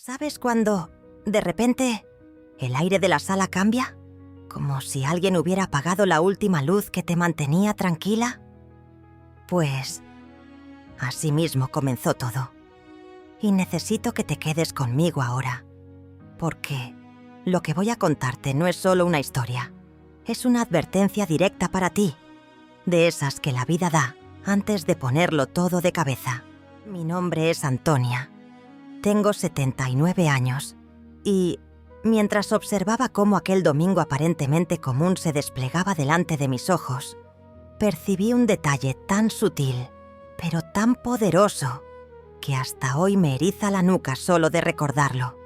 ¿Sabes cuando, de repente, el aire de la sala cambia? Como si alguien hubiera apagado la última luz que te mantenía tranquila. Pues, así mismo comenzó todo. Y necesito que te quedes conmigo ahora, porque lo que voy a contarte no es solo una historia, es una advertencia directa para ti, de esas que la vida da antes de ponerlo todo de cabeza. Mi nombre es Antonia. Tengo 79 años y, mientras observaba cómo aquel domingo aparentemente común se desplegaba delante de mis ojos, percibí un detalle tan sutil, pero tan poderoso, que hasta hoy me eriza la nuca solo de recordarlo.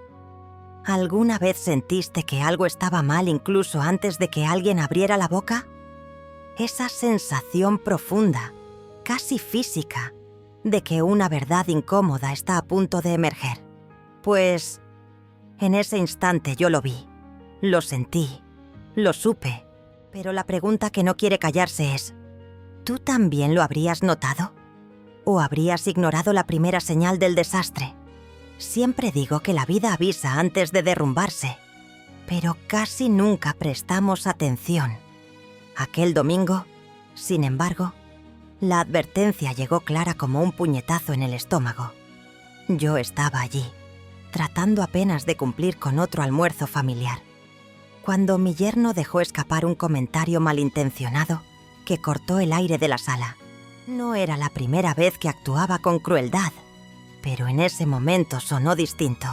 ¿Alguna vez sentiste que algo estaba mal incluso antes de que alguien abriera la boca? Esa sensación profunda, casi física, de que una verdad incómoda está a punto de emerger. Pues, en ese instante yo lo vi, lo sentí, lo supe, pero la pregunta que no quiere callarse es, ¿tú también lo habrías notado? ¿O habrías ignorado la primera señal del desastre? Siempre digo que la vida avisa antes de derrumbarse, pero casi nunca prestamos atención. Aquel domingo, sin embargo, la advertencia llegó clara como un puñetazo en el estómago. Yo estaba allí, tratando apenas de cumplir con otro almuerzo familiar, cuando mi yerno dejó escapar un comentario malintencionado que cortó el aire de la sala. No era la primera vez que actuaba con crueldad, pero en ese momento sonó distinto.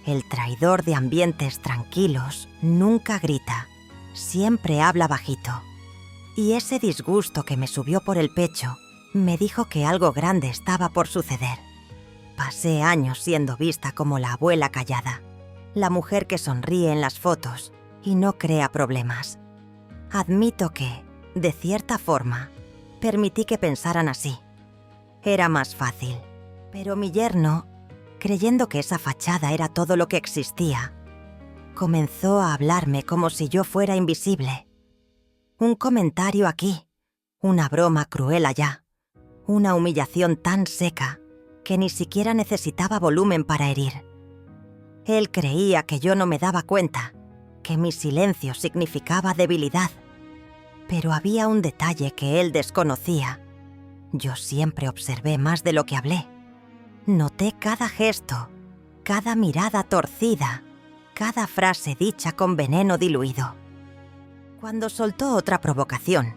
El traidor de ambientes tranquilos nunca grita, siempre habla bajito. Y ese disgusto que me subió por el pecho me dijo que algo grande estaba por suceder. Pasé años siendo vista como la abuela callada, la mujer que sonríe en las fotos y no crea problemas. Admito que, de cierta forma, permití que pensaran así. Era más fácil, pero mi yerno, creyendo que esa fachada era todo lo que existía, comenzó a hablarme como si yo fuera invisible. Un comentario aquí, una broma cruel allá, una humillación tan seca que ni siquiera necesitaba volumen para herir. Él creía que yo no me daba cuenta, que mi silencio significaba debilidad. Pero había un detalle que él desconocía. Yo siempre observé más de lo que hablé. Noté cada gesto, cada mirada torcida, cada frase dicha con veneno diluido. Cuando soltó otra provocación,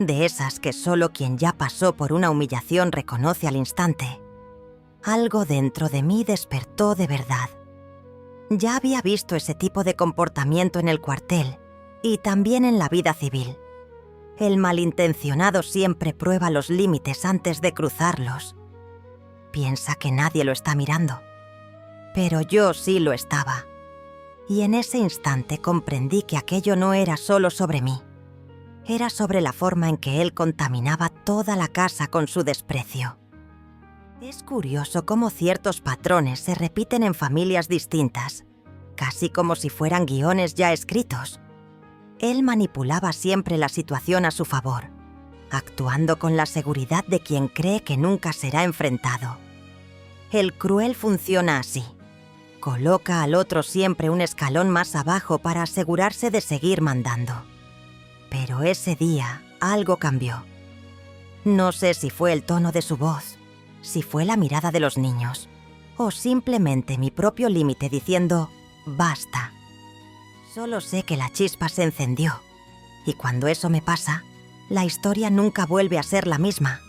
de esas que solo quien ya pasó por una humillación reconoce al instante, algo dentro de mí despertó de verdad. Ya había visto ese tipo de comportamiento en el cuartel y también en la vida civil. El malintencionado siempre prueba los límites antes de cruzarlos. Piensa que nadie lo está mirando, pero yo sí lo estaba. Y en ese instante comprendí que aquello no era solo sobre mí. Era sobre la forma en que él contaminaba toda la casa con su desprecio. Es curioso cómo ciertos patrones se repiten en familias distintas, casi como si fueran guiones ya escritos. Él manipulaba siempre la situación a su favor, actuando con la seguridad de quien cree que nunca será enfrentado. El cruel funciona así. Coloca al otro siempre un escalón más abajo para asegurarse de seguir mandando. Pero ese día algo cambió. No sé si fue el tono de su voz, si fue la mirada de los niños, o simplemente mi propio límite diciendo «basta». Solo sé que la chispa se encendió, y cuando eso me pasa, la historia nunca vuelve a ser la misma.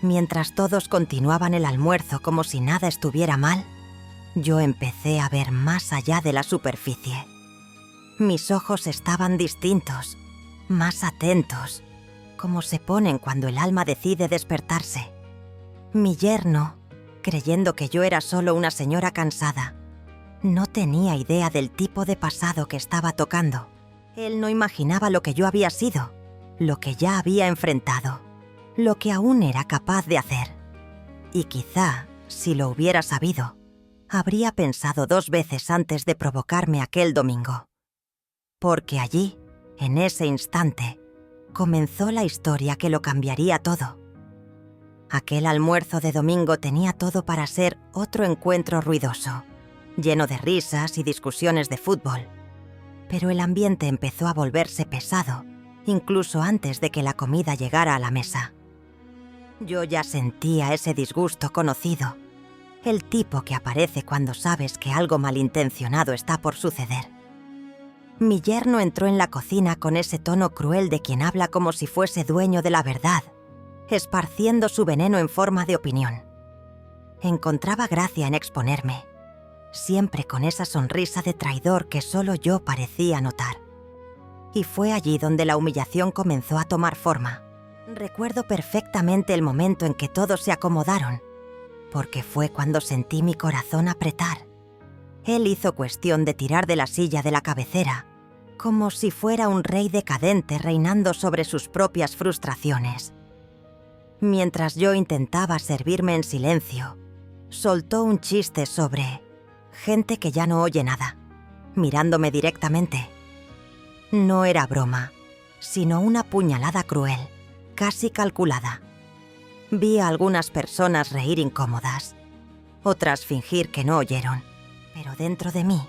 Mientras todos continuaban el almuerzo como si nada estuviera mal, yo empecé a ver más allá de la superficie. Mis ojos estaban distintos, más atentos, como se ponen cuando el alma decide despertarse. Mi yerno, creyendo que yo era solo una señora cansada, no tenía idea del tipo de pasado que estaba tocando. Él no imaginaba lo que yo había sido, lo que ya había enfrentado, lo que aún era capaz de hacer. Y quizá, si lo hubiera sabido, habría pensado 2 veces antes de provocarme aquel domingo. Porque allí, en ese instante, comenzó la historia que lo cambiaría todo. Aquel almuerzo de domingo tenía todo para ser otro encuentro ruidoso, lleno de risas y discusiones de fútbol. Pero el ambiente empezó a volverse pesado, incluso antes de que la comida llegara a la mesa. Yo ya sentía ese disgusto conocido, el tipo que aparece cuando sabes que algo malintencionado está por suceder. Mi yerno entró en la cocina con ese tono cruel de quien habla como si fuese dueño de la verdad, esparciendo su veneno en forma de opinión. Encontraba gracia en exponerme, siempre con esa sonrisa de traidor que solo yo parecía notar. Y fue allí donde la humillación comenzó a tomar forma. Recuerdo perfectamente el momento en que todos se acomodaron, porque fue cuando sentí mi corazón apretar. Él hizo cuestión de tirar de la silla de la cabecera, como si fuera un rey decadente reinando sobre sus propias frustraciones. Mientras yo intentaba servirme en silencio, soltó un chiste sobre gente que ya no oye nada, mirándome directamente. No era broma, sino una puñalada cruel, casi calculada. Vi a algunas personas reír incómodas, otras fingir que no oyeron, pero dentro de mí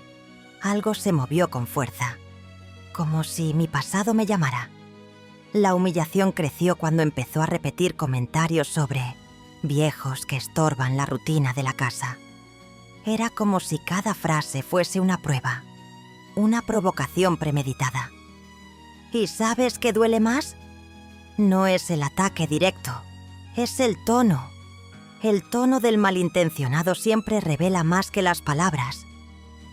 algo se movió con fuerza, como si mi pasado me llamara. La humillación creció cuando empezó a repetir comentarios sobre viejos que estorban la rutina de la casa. Era como si cada frase fuese una prueba, una provocación premeditada. ¿Y sabes qué duele más? No es el ataque directo, es el tono. El tono del malintencionado siempre revela más que las palabras.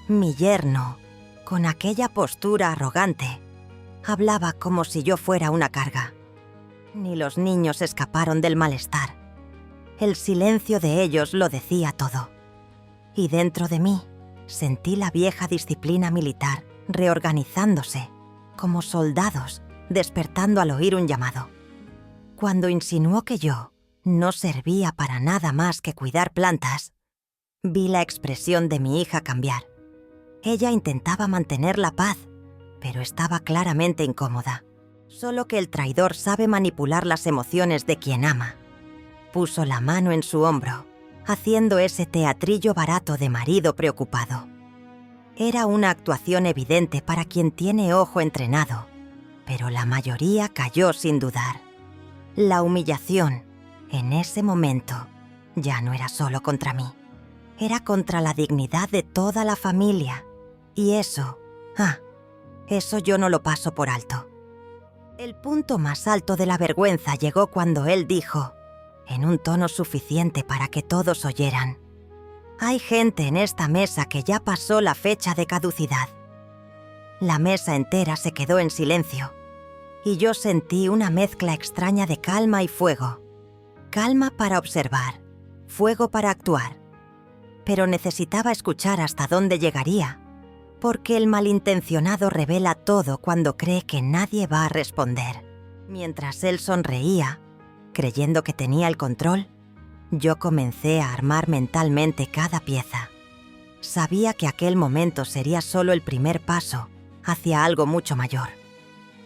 Mi yerno, con aquella postura arrogante, hablaba como si yo fuera una carga. Ni los niños escaparon del malestar. El silencio de ellos lo decía todo. Y dentro de mí sentí la vieja disciplina militar reorganizándose, como soldados despertando al oír un llamado. Cuando insinuó que yo no servía para nada más que cuidar plantas, vi la expresión de mi hija cambiar. Ella intentaba mantener la paz, pero estaba claramente incómoda. Solo que el traidor sabe manipular las emociones de quien ama. Puso la mano en su hombro, haciendo ese teatrillo barato de marido preocupado. Era una actuación evidente para quien tiene ojo entrenado, pero la mayoría cayó sin dudar. La humillación, en ese momento, ya no era solo contra mí. Era contra la dignidad de toda la familia. Y eso yo no lo paso por alto. El punto más alto de la vergüenza llegó cuando él dijo, en un tono suficiente para que todos oyeran: hay gente en esta mesa que ya pasó la fecha de caducidad. La mesa entera se quedó en silencio, y yo sentí una mezcla extraña de calma y fuego. Calma para observar, fuego para actuar. Pero necesitaba escuchar hasta dónde llegaría, porque el malintencionado revela todo cuando cree que nadie va a responder. Mientras él sonreía, creyendo que tenía el control, yo comencé a armar mentalmente cada pieza. Sabía que aquel momento sería solo el primer paso hacia algo mucho mayor,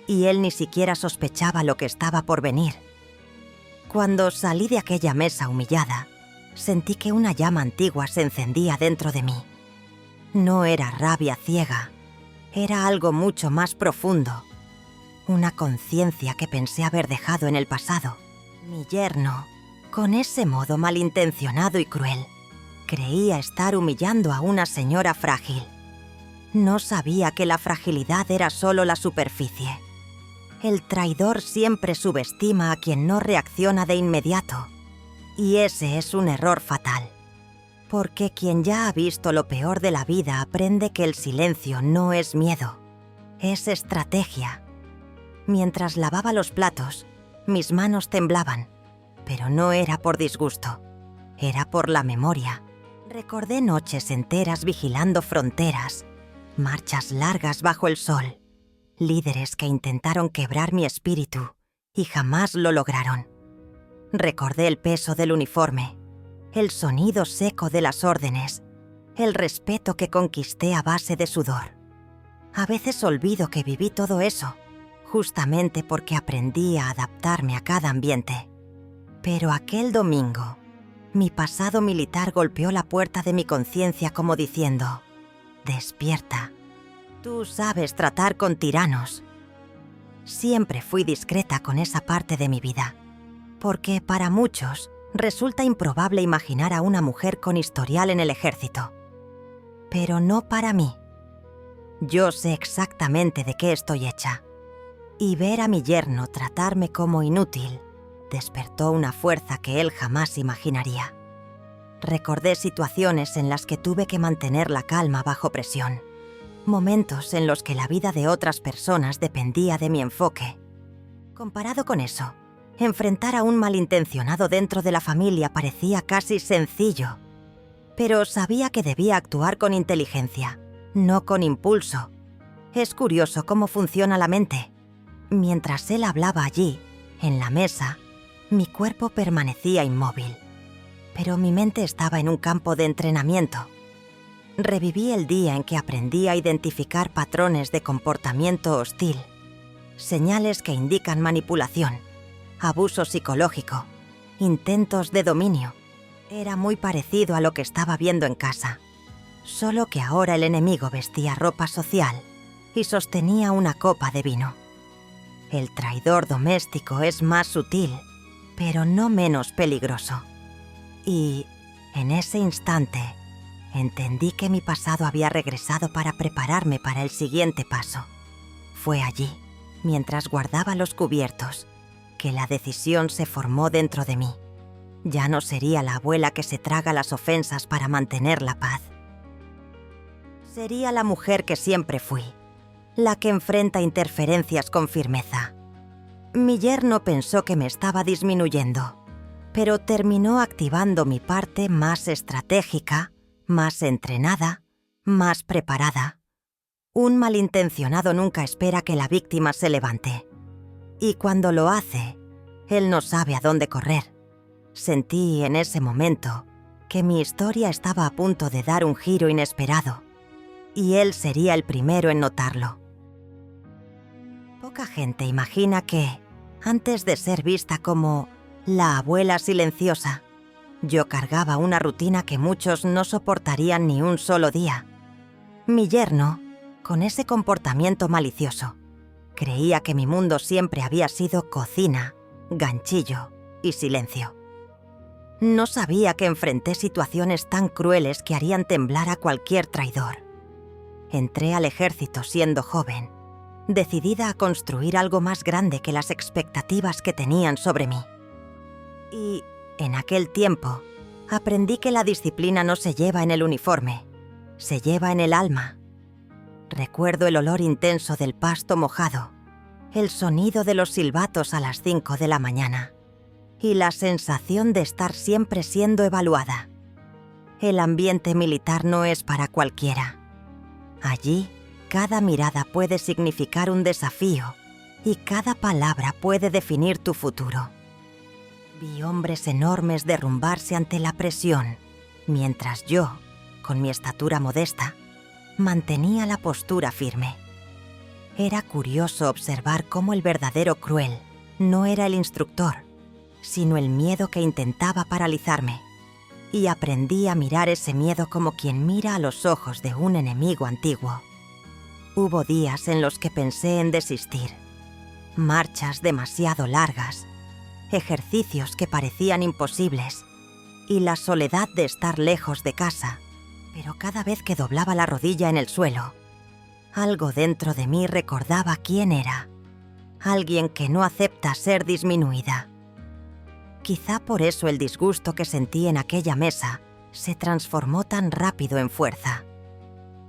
y él ni siquiera sospechaba lo que estaba por venir. Cuando salí de aquella mesa humillada, sentí que una llama antigua se encendía dentro de mí. No era rabia ciega, era algo mucho más profundo. Una conciencia que pensé haber dejado en el pasado. Mi yerno, con ese modo malintencionado y cruel, creía estar humillando a una señora frágil. No sabía que la fragilidad era solo la superficie. El traidor siempre subestima a quien no reacciona de inmediato. Y ese es un error fatal. Porque quien ya ha visto lo peor de la vida aprende que el silencio no es miedo, es estrategia. Mientras lavaba los platos, mis manos temblaban, pero no era por disgusto, era por la memoria. Recordé noches enteras vigilando fronteras, marchas largas bajo el sol, líderes que intentaron quebrar mi espíritu y jamás lo lograron. Recordé el peso del uniforme, el sonido seco de las órdenes, el respeto que conquisté a base de sudor. A veces olvido que viví todo eso, justamente porque aprendí a adaptarme a cada ambiente. Pero aquel domingo, mi pasado militar golpeó la puerta de mi conciencia como diciendo: «Despierta. Tú sabes tratar con tiranos». Siempre fui discreta con esa parte de mi vida, porque para muchos resulta improbable imaginar a una mujer con historial en el ejército. Pero no para mí. Yo sé exactamente de qué estoy hecha. Y ver a mi yerno tratarme como inútil despertó una fuerza que él jamás imaginaría. Recordé situaciones en las que tuve que mantener la calma bajo presión. Momentos en los que la vida de otras personas dependía de mi enfoque. Comparado con eso, enfrentar a un malintencionado dentro de la familia parecía casi sencillo. Pero sabía que debía actuar con inteligencia, no con impulso. Es curioso cómo funciona la mente. Mientras él hablaba allí, en la mesa, mi cuerpo permanecía inmóvil. Pero mi mente estaba en un campo de entrenamiento. Reviví el día en que aprendí a identificar patrones de comportamiento hostil, señales que indican manipulación, abuso psicológico, intentos de dominio. Era muy parecido a lo que estaba viendo en casa, solo que ahora el enemigo vestía ropa social y sostenía una copa de vino. El traidor doméstico es más sutil, pero no menos peligroso. Y, en ese instante, entendí que mi pasado había regresado para prepararme para el siguiente paso. Fue allí, mientras guardaba los cubiertos, que la decisión se formó dentro de mí. Ya no sería la abuela que se traga las ofensas para mantener la paz. Sería la mujer que siempre fui, la que enfrenta interferencias con firmeza. Mi yerno pensó que me estaba disminuyendo, pero terminó activando mi parte más estratégica, más entrenada, más preparada. Un malintencionado nunca espera que la víctima se levante. Y cuando lo hace, él no sabe a dónde correr. Sentí en ese momento que mi historia estaba a punto de dar un giro inesperado, y él sería el primero en notarlo. Poca gente imagina que, antes de ser vista como la abuela silenciosa, yo cargaba una rutina que muchos no soportarían ni un solo día. Mi yerno, con ese comportamiento malicioso, creía que mi mundo siempre había sido cocina, ganchillo y silencio. No sabía que enfrenté situaciones tan crueles que harían temblar a cualquier traidor. Entré al ejército siendo joven, decidida a construir algo más grande que las expectativas que tenían sobre mí. Y, en aquel tiempo, aprendí que la disciplina no se lleva en el uniforme, se lleva en el alma. Recuerdo el olor intenso del pasto mojado, el sonido de los silbatos a las 5 de la mañana y la sensación de estar siempre siendo evaluada. El ambiente militar no es para cualquiera. Allí, cada mirada puede significar un desafío y cada palabra puede definir tu futuro. Vi hombres enormes derrumbarse ante la presión, mientras yo, con mi estatura modesta, mantenía la postura firme. Era curioso observar cómo el verdadero cruel no era el instructor, sino el miedo que intentaba paralizarme, y aprendí a mirar ese miedo como quien mira a los ojos de un enemigo antiguo. Hubo días en los que pensé en desistir, marchas demasiado largas, ejercicios que parecían imposibles, y la soledad de estar lejos de casa, pero cada vez que doblaba la rodilla en el suelo, algo dentro de mí recordaba quién era, alguien que no acepta ser disminuida. Quizá por eso el disgusto que sentí en aquella mesa se transformó tan rápido en fuerza.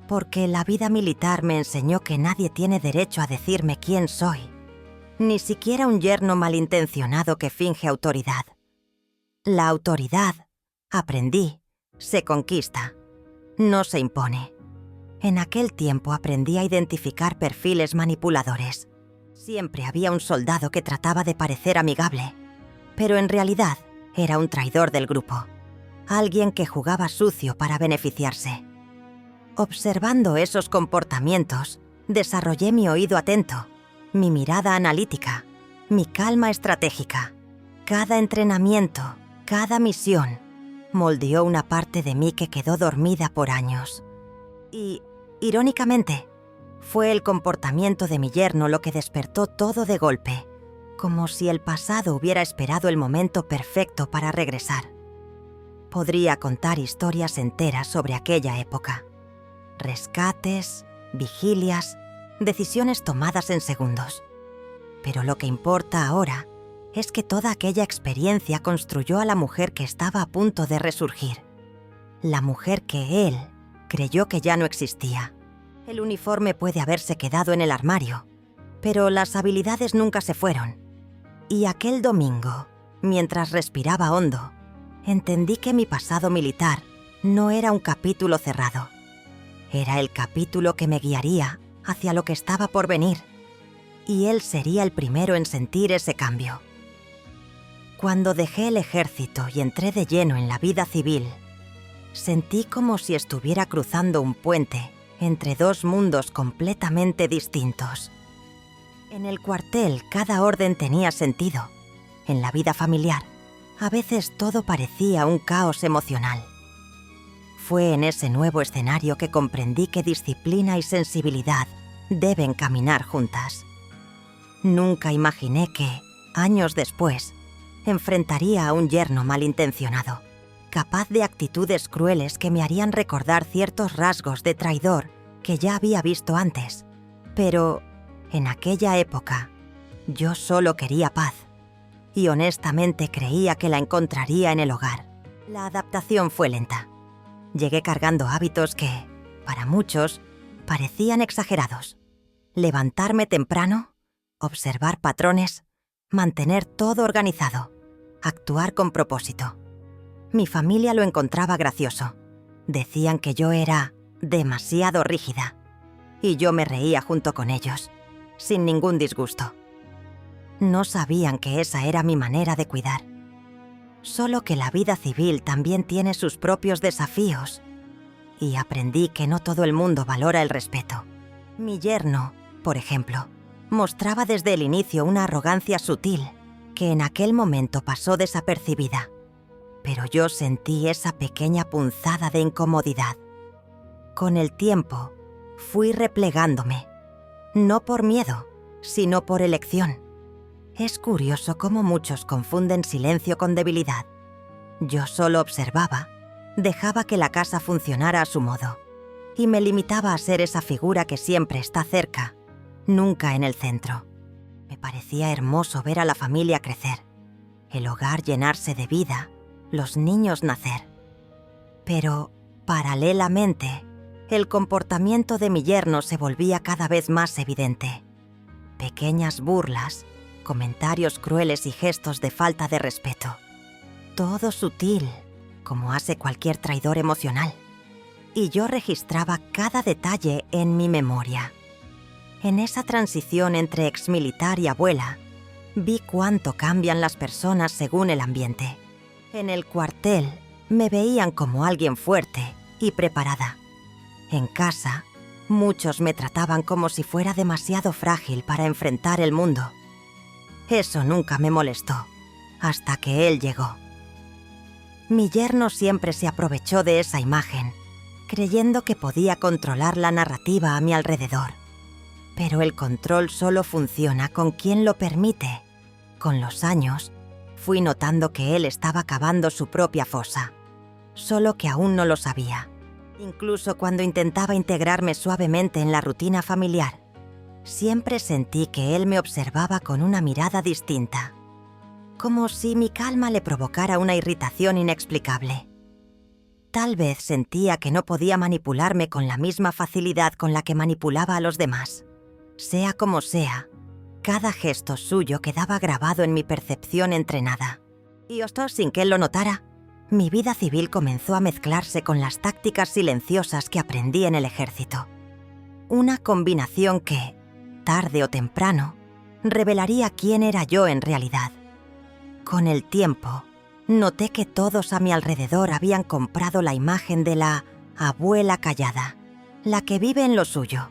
Porque la vida militar me enseñó que nadie tiene derecho a decirme quién soy, ni siquiera un yerno malintencionado que finge autoridad. La autoridad, aprendí, se conquista, no se impone. En aquel tiempo aprendí a identificar perfiles manipuladores. Siempre había un soldado que trataba de parecer amigable, pero en realidad era un traidor del grupo, alguien que jugaba sucio para beneficiarse. Observando esos comportamientos, desarrollé mi oído atento, mi mirada analítica, mi calma estratégica, Cada entrenamiento, cada misión, moldeó una parte de mí que quedó dormida por años. Y, irónicamente, fue el comportamiento de mi yerno lo que despertó todo de golpe, como si el pasado hubiera esperado el momento perfecto para regresar. Podría contar historias enteras sobre aquella época. Rescates, vigilias, decisiones tomadas en segundos. Pero lo que importa ahora es que toda aquella experiencia construyó a la mujer que estaba a punto de resurgir. La mujer que él creyó que ya no existía. El uniforme puede haberse quedado en el armario, pero las habilidades nunca se fueron. Y aquel domingo, mientras respiraba hondo, entendí que mi pasado militar no era un capítulo cerrado. Era el capítulo que me guiaría hacia lo que estaba por venir, y él sería el primero en sentir ese cambio. Cuando dejé el ejército y entré de lleno en la vida civil, sentí como si estuviera cruzando un puente entre dos mundos completamente distintos. En el cuartel cada orden tenía sentido. En la vida familiar, a veces todo parecía un caos emocional. Fue en ese nuevo escenario que comprendí que disciplina y sensibilidad deben caminar juntas. Nunca imaginé que, años después, enfrentaría a un yerno malintencionado, capaz de actitudes crueles que me harían recordar ciertos rasgos de traidor que ya había visto antes. Pero, en aquella época, yo solo quería paz, y honestamente creía que la encontraría en el hogar. La adaptación fue lenta. Llegué cargando hábitos que, para muchos, parecían exagerados. Levantarme temprano, observar patrones, mantener todo organizado, actuar con propósito. Mi familia lo encontraba gracioso. Decían que yo era demasiado rígida, y yo me reía junto con ellos, sin ningún disgusto. No sabían que esa era mi manera de cuidar. Solo que la vida civil también tiene sus propios desafíos, y aprendí que no todo el mundo valora el respeto. Mi yerno, por ejemplo, mostraba desde el inicio una arrogancia sutil que en aquel momento pasó desapercibida, pero yo sentí esa pequeña punzada de incomodidad. Con el tiempo, fui replegándome, no por miedo, sino por elección. Es curioso cómo muchos confunden silencio con debilidad. Yo solo observaba, dejaba que la casa funcionara a su modo, y me limitaba a ser esa figura que siempre está cerca, nunca en el centro. Me parecía hermoso ver a la familia crecer, el hogar llenarse de vida, los niños nacer. Pero, paralelamente, el comportamiento de mi yerno se volvía cada vez más evidente. Pequeñas burlas, comentarios crueles y gestos de falta de respeto. Todo sutil, como hace cualquier traidor emocional. Y yo registraba cada detalle en mi memoria. En esa transición entre exmilitar y abuela, vi cuánto cambian las personas según el ambiente. En el cuartel, me veían como alguien fuerte y preparada. En casa, muchos me trataban como si fuera demasiado frágil para enfrentar el mundo. Eso nunca me molestó, hasta que él llegó. Mi yerno siempre se aprovechó de esa imagen, creyendo que podía controlar la narrativa a mi alrededor. Pero el control solo funciona con quien lo permite. Con los años, fui notando que él estaba cavando su propia fosa, solo que aún no lo sabía. Incluso cuando intentaba integrarme suavemente en la rutina familiar, siempre sentí que él me observaba con una mirada distinta, como si mi calma le provocara una irritación inexplicable. Tal vez sentía que no podía manipularme con la misma facilidad con la que manipulaba a los demás. Sea como sea, cada gesto suyo quedaba grabado en mi percepción entrenada. Y esto sin que él lo notara. Mi vida civil comenzó a mezclarse con las tácticas silenciosas que aprendí en el ejército. Una combinación que, tarde o temprano, revelaría quién era yo en realidad. Con el tiempo, noté que todos a mi alrededor habían comprado la imagen de la abuela callada, la que vive en lo suyo,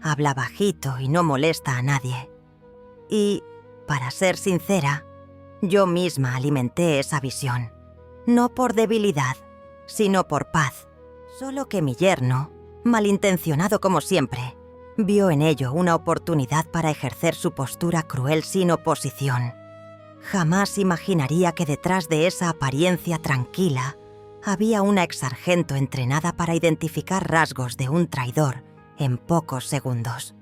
habla bajito y no molesta a nadie. Y, para ser sincera, Yo misma alimenté esa visión, no por debilidad, sino por paz. Solo que mi yerno, malintencionado como siempre, vio en ello una oportunidad para ejercer su postura cruel sin oposición. Jamás imaginaría que detrás de esa apariencia tranquila había una exsargento entrenada para identificar rasgos de un traidor en pocos segundos.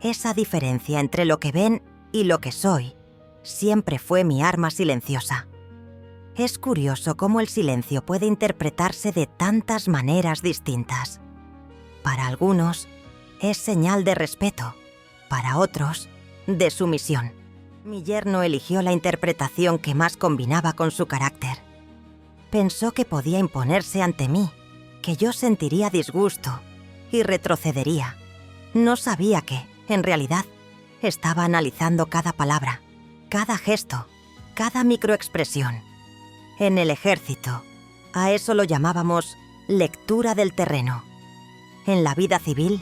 Esa diferencia entre lo que ven y lo que soy siempre fue mi arma silenciosa. Es curioso cómo el silencio puede interpretarse de tantas maneras distintas. Para algunos, es señal de respeto, para otros, de sumisión. Mi yerno eligió la interpretación que más combinaba con su carácter. Pensó que podía imponerse ante mí, que yo sentiría disgusto y retrocedería. No sabía que, en realidad, estaba analizando cada palabra, cada gesto, cada microexpresión. En el ejército, a eso lo llamábamos lectura del terreno. En la vida civil,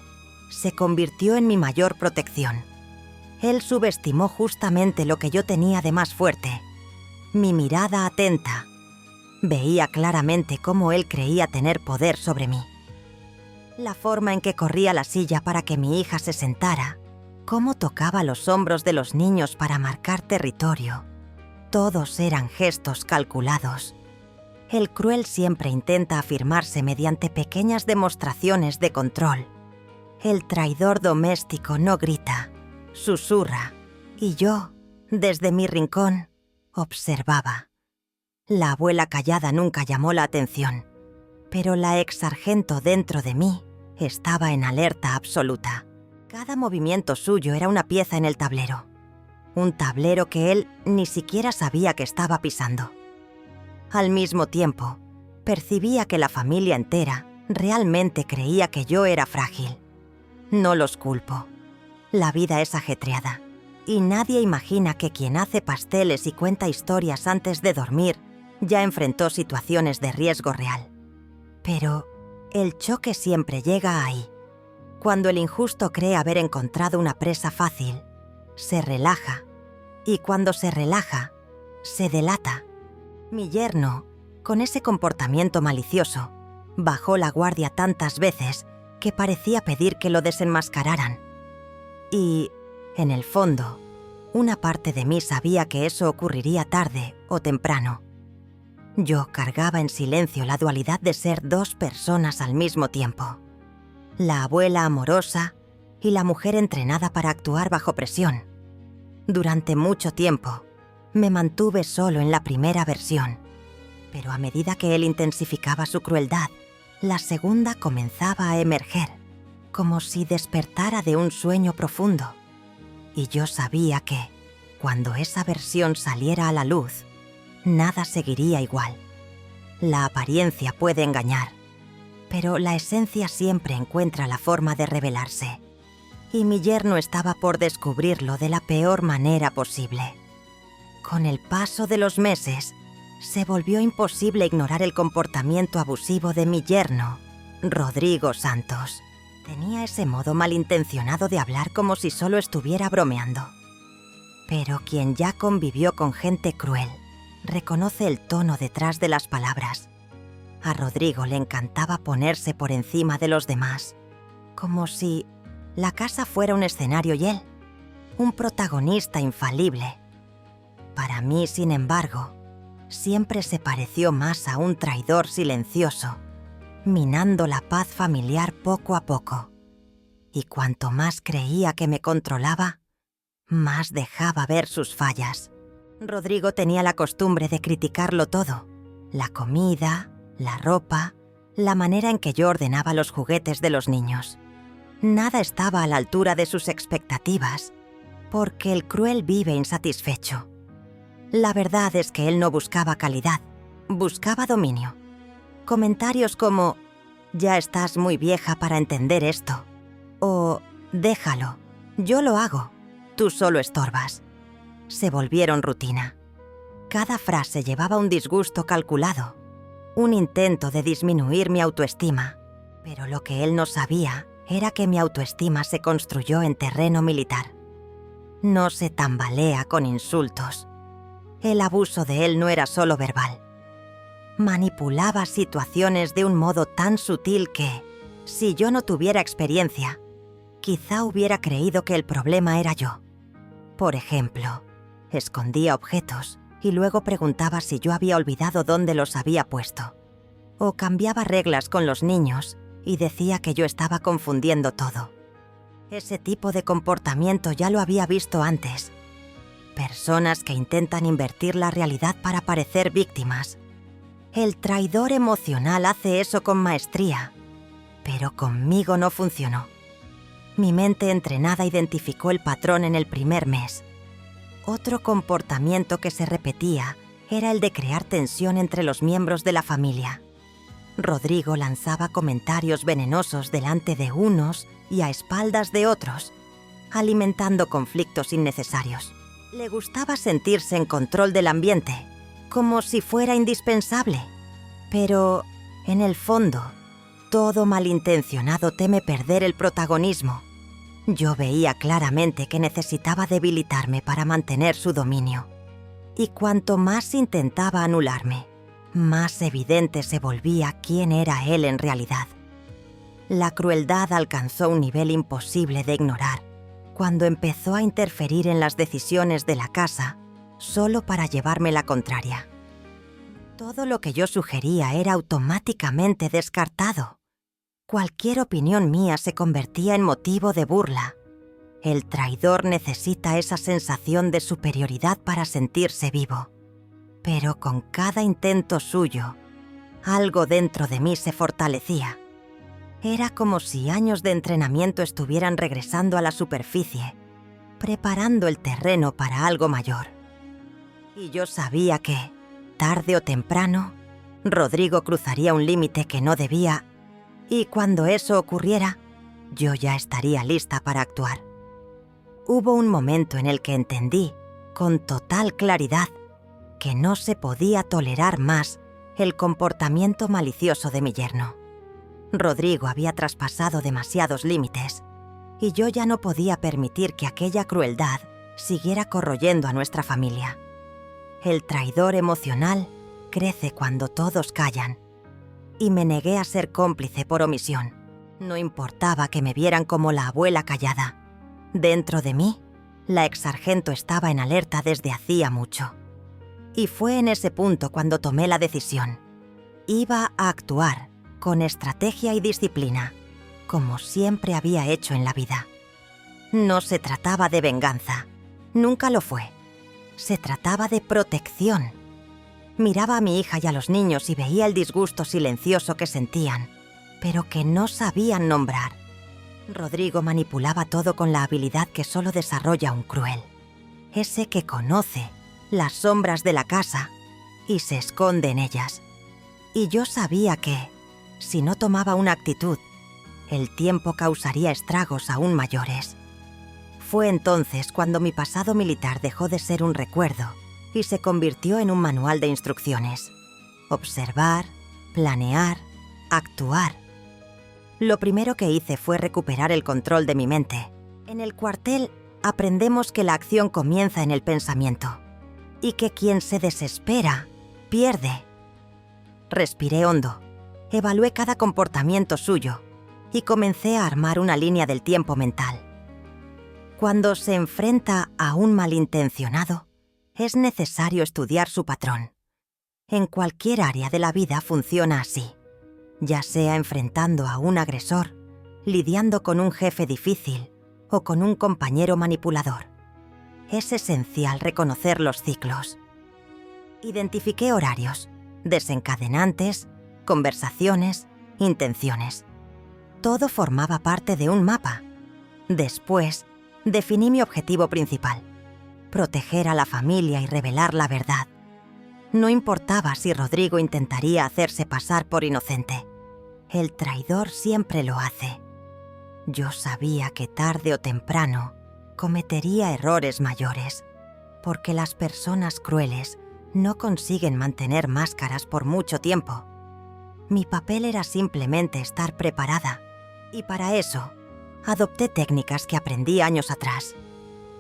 se convirtió en mi mayor protección. Él subestimó justamente lo que yo tenía de más fuerte, mi mirada atenta. Veía claramente cómo él creía tener poder sobre mí. La forma en que corría la silla para que mi hija se sentara, cómo tocaba los hombros de los niños para marcar territorio, todos eran gestos calculados. El cruel siempre intenta afirmarse mediante pequeñas demostraciones de control. El traidor doméstico no grita, susurra, y yo, desde mi rincón, observaba. La abuela callada nunca llamó la atención, pero la exsargento dentro de mí estaba en alerta absoluta. Cada movimiento suyo era una pieza en el tablero, un tablero que él ni siquiera sabía que estaba pisando. Al mismo tiempo, percibía que la familia entera realmente creía que yo era frágil. No los culpo. La vida es ajetreada, y nadie imagina que quien hace pasteles y cuenta historias antes de dormir ya enfrentó situaciones de riesgo real. Pero el choque siempre llega ahí. Cuando el injusto cree haber encontrado una presa fácil, se relaja, y cuando se relaja, se delata. Mi yerno, con ese comportamiento malicioso, bajó la guardia tantas veces que parecía pedir que lo desenmascararan. Y, en el fondo, una parte de mí sabía que eso ocurriría tarde o temprano. Yo cargaba en silencio la dualidad de ser dos personas al mismo tiempo. La abuela amorosa y la mujer entrenada para actuar bajo presión. Durante mucho tiempo, me mantuve solo en la primera versión, pero a medida que él intensificaba su crueldad, la segunda comenzaba a emerger, como si despertara de un sueño profundo. Y yo sabía que, cuando esa versión saliera a la luz, nada seguiría igual. La apariencia puede engañar, pero la esencia siempre encuentra la forma de revelarse. Y mi yerno estaba por descubrirlo de la peor manera posible. Con el paso de los meses, se volvió imposible ignorar el comportamiento abusivo de mi yerno, Rodrigo Santos. Tenía ese modo malintencionado de hablar como si solo estuviera bromeando. Pero quien ya convivió con gente cruel, reconoce el tono detrás de las palabras. A Rodrigo le encantaba ponerse por encima de los demás, como si la casa fuera un escenario y él, un protagonista infalible. Para mí, sin embargo, siempre se pareció más a un traidor silencioso, minando la paz familiar poco a poco. Y cuanto más creía que me controlaba, más dejaba ver sus fallas. Rodrigo tenía la costumbre de criticarlo todo: la comida, la ropa, la manera en que yo ordenaba los juguetes de los niños. Nada estaba a la altura de sus expectativas, porque el cruel vive insatisfecho. La verdad es que él no buscaba calidad, buscaba dominio. Comentarios como: «Ya estás muy vieja para entender esto», o «déjalo, yo lo hago, tú solo estorbas», se volvieron rutina. Cada frase llevaba un disgusto calculado, un intento de disminuir mi autoestima, pero lo que él no sabía era que mi autoestima se construyó en terreno militar. No se tambalea con insultos. El abuso de él no era solo verbal. Manipulaba situaciones de un modo tan sutil que, si yo no tuviera experiencia, quizá hubiera creído que el problema era yo. Por ejemplo, escondía objetos y luego preguntaba si yo había olvidado dónde los había puesto. O cambiaba reglas con los niños y decía que yo estaba confundiendo todo. Ese tipo de comportamiento ya lo había visto antes. Personas que intentan invertir la realidad para parecer víctimas. El traidor emocional hace eso con maestría, pero conmigo no funcionó. Mi mente entrenada identificó el patrón en el primer mes. Otro comportamiento que se repetía era el de crear tensión entre los miembros de la familia. Rodrigo lanzaba comentarios venenosos delante de unos y a espaldas de otros, alimentando conflictos innecesarios. Le gustaba sentirse en control del ambiente, como si fuera indispensable. Pero, en el fondo, todo malintencionado teme perder el protagonismo. Yo veía claramente que necesitaba debilitarme para mantener su dominio. Y cuanto más intentaba anularme, más evidente se volvía quién era él en realidad. La crueldad alcanzó un nivel imposible de ignorar cuando empezó a interferir en las decisiones de la casa solo para llevarme la contraria. Todo lo que yo sugería era automáticamente descartado. Cualquier opinión mía se convertía en motivo de burla. El traidor necesita esa sensación de superioridad para sentirse vivo. Pero con cada intento suyo, algo dentro de mí se fortalecía. Era como si años de entrenamiento estuvieran regresando a la superficie, preparando el terreno para algo mayor. Y yo sabía que, tarde o temprano, Rodrigo cruzaría un límite que no debía, y cuando eso ocurriera, yo ya estaría lista para actuar. Hubo un momento en el que entendí, con total claridad, que no se podía tolerar más el comportamiento malicioso de mi yerno. Rodrigo había traspasado demasiados límites, y yo ya no podía permitir que aquella crueldad siguiera corroyendo a nuestra familia. El traidor emocional crece cuando todos callan, y me negué a ser cómplice por omisión. No importaba que me vieran como la abuela callada. Dentro de mí, la exsargento estaba en alerta desde hacía mucho. Y fue en ese punto cuando tomé la decisión. Iba a actuar con estrategia y disciplina, como siempre había hecho en la vida. No se trataba de venganza, nunca lo fue. Se trataba de protección. Miraba a mi hija y a los niños y veía el disgusto silencioso que sentían, pero que no sabían nombrar. Rodrigo manipulaba todo con la habilidad que solo desarrolla un cruel. Ese que conoce las sombras de la casa y se esconde en ellas. Y yo sabía que, si no tomaba una actitud, el tiempo causaría estragos aún mayores. Fue entonces cuando mi pasado militar dejó de ser un recuerdo y se convirtió en un manual de instrucciones. Observar, planear, actuar. Lo primero que hice fue recuperar el control de mi mente. En el cuartel aprendemos que la acción comienza en el pensamiento y que quien se desespera, pierde. Respiré hondo, evalué cada comportamiento suyo y comencé a armar una línea del tiempo mental. Cuando se enfrenta a un malintencionado, es necesario estudiar su patrón. En cualquier área de la vida funciona así, ya sea enfrentando a un agresor, lidiando con un jefe difícil o con un compañero manipulador. Es esencial reconocer los ciclos. Identifiqué horarios, desencadenantes, conversaciones, intenciones. Todo formaba parte de un mapa. Después, definí mi objetivo principal: proteger a la familia y revelar la verdad. No importaba si Rodrigo intentaría hacerse pasar por inocente. El traidor siempre lo hace. Yo sabía que tarde o temprano cometería errores mayores, porque las personas crueles no consiguen mantener máscaras por mucho tiempo. Mi papel era simplemente estar preparada, y para eso adopté técnicas que aprendí años atrás.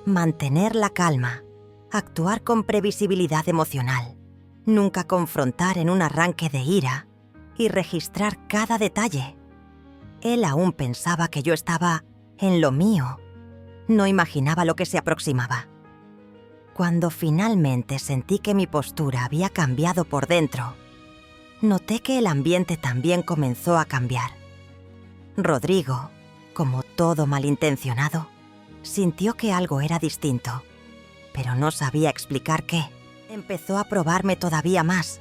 Mantener la calma, Actuar con previsibilidad emocional, nunca confrontar en un arranque de ira y registrar cada detalle. Él aún pensaba que yo estaba en lo mío. No imaginaba lo que se aproximaba. Cuando finalmente sentí que mi postura había cambiado por dentro, noté que el ambiente también comenzó a cambiar. Rodrigo, como todo malintencionado, sintió que algo era distinto, pero no sabía explicar qué. Empezó a probarme todavía más,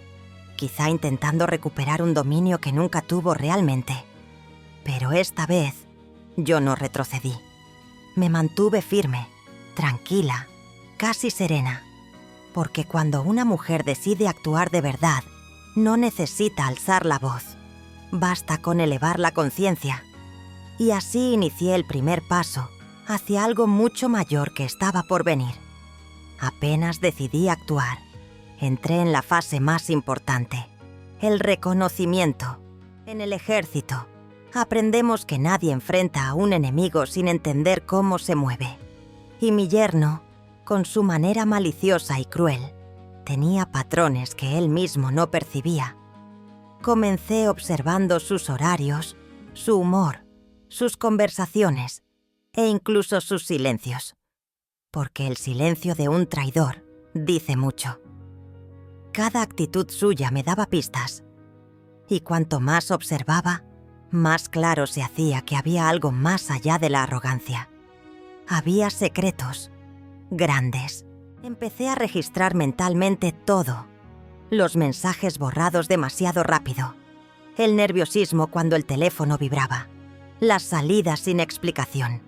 quizá intentando recuperar un dominio que nunca tuvo realmente. Pero esta vez, yo no retrocedí. Me mantuve firme, tranquila, casi serena, porque cuando una mujer decide actuar de verdad, no necesita alzar la voz, basta con elevar la conciencia. Y así inicié el primer paso hacia algo mucho mayor que estaba por venir. Apenas decidí actuar, entré en la fase más importante, el reconocimiento. En el ejército, aprendemos que nadie enfrenta a un enemigo sin entender cómo se mueve. Y mi yerno, con su manera maliciosa y cruel, tenía patrones que él mismo no percibía. Comencé observando sus horarios, su humor, sus conversaciones e incluso sus silencios. Porque el silencio de un traidor dice mucho. Cada actitud suya me daba pistas. Y cuanto más observaba, más claro se hacía que había algo más allá de la arrogancia. Había secretos, grandes. Empecé a registrar mentalmente todo. Los mensajes borrados demasiado rápido. El nerviosismo cuando el teléfono vibraba. Las salidas sin explicación.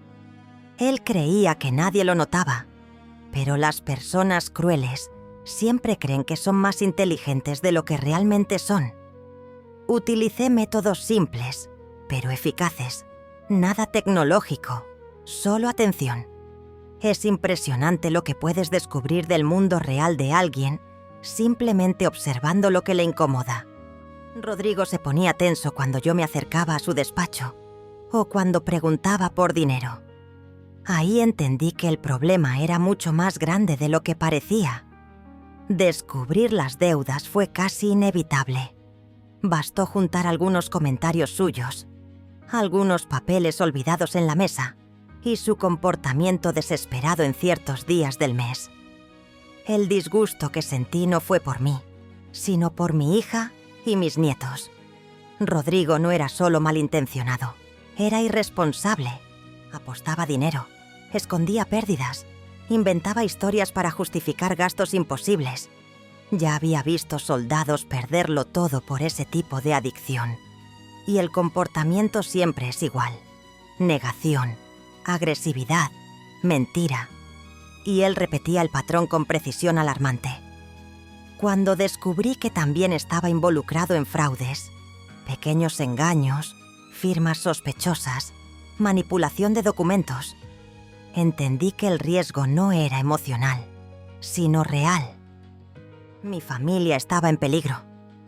Él creía que nadie lo notaba, pero las personas crueles siempre creen que son más inteligentes de lo que realmente son. Utilicé métodos simples, pero eficaces. Nada tecnológico, solo atención. Es impresionante lo que puedes descubrir del mundo real de alguien simplemente observando lo que le incomoda. Rodrigo se ponía tenso cuando yo me acercaba a su despacho o cuando preguntaba por dinero. Ahí entendí que el problema era mucho más grande de lo que parecía. Descubrir las deudas fue casi inevitable. Bastó juntar algunos comentarios suyos, algunos papeles olvidados en la mesa y su comportamiento desesperado en ciertos días del mes. El disgusto que sentí no fue por mí, sino por mi hija y mis nietos. Rodrigo no era solo malintencionado, era irresponsable. Apostaba dinero, escondía pérdidas, inventaba historias para justificar gastos imposibles. Ya había visto soldados perderlo todo por ese tipo de adicción. Y el comportamiento siempre es igual. Negación, agresividad, mentira. Y él repetía el patrón con precisión alarmante. Cuando descubrí que también estaba involucrado en fraudes, pequeños engaños, firmas sospechosas, manipulación de documentos, entendí que el riesgo no era emocional, sino real. Mi familia estaba en peligro,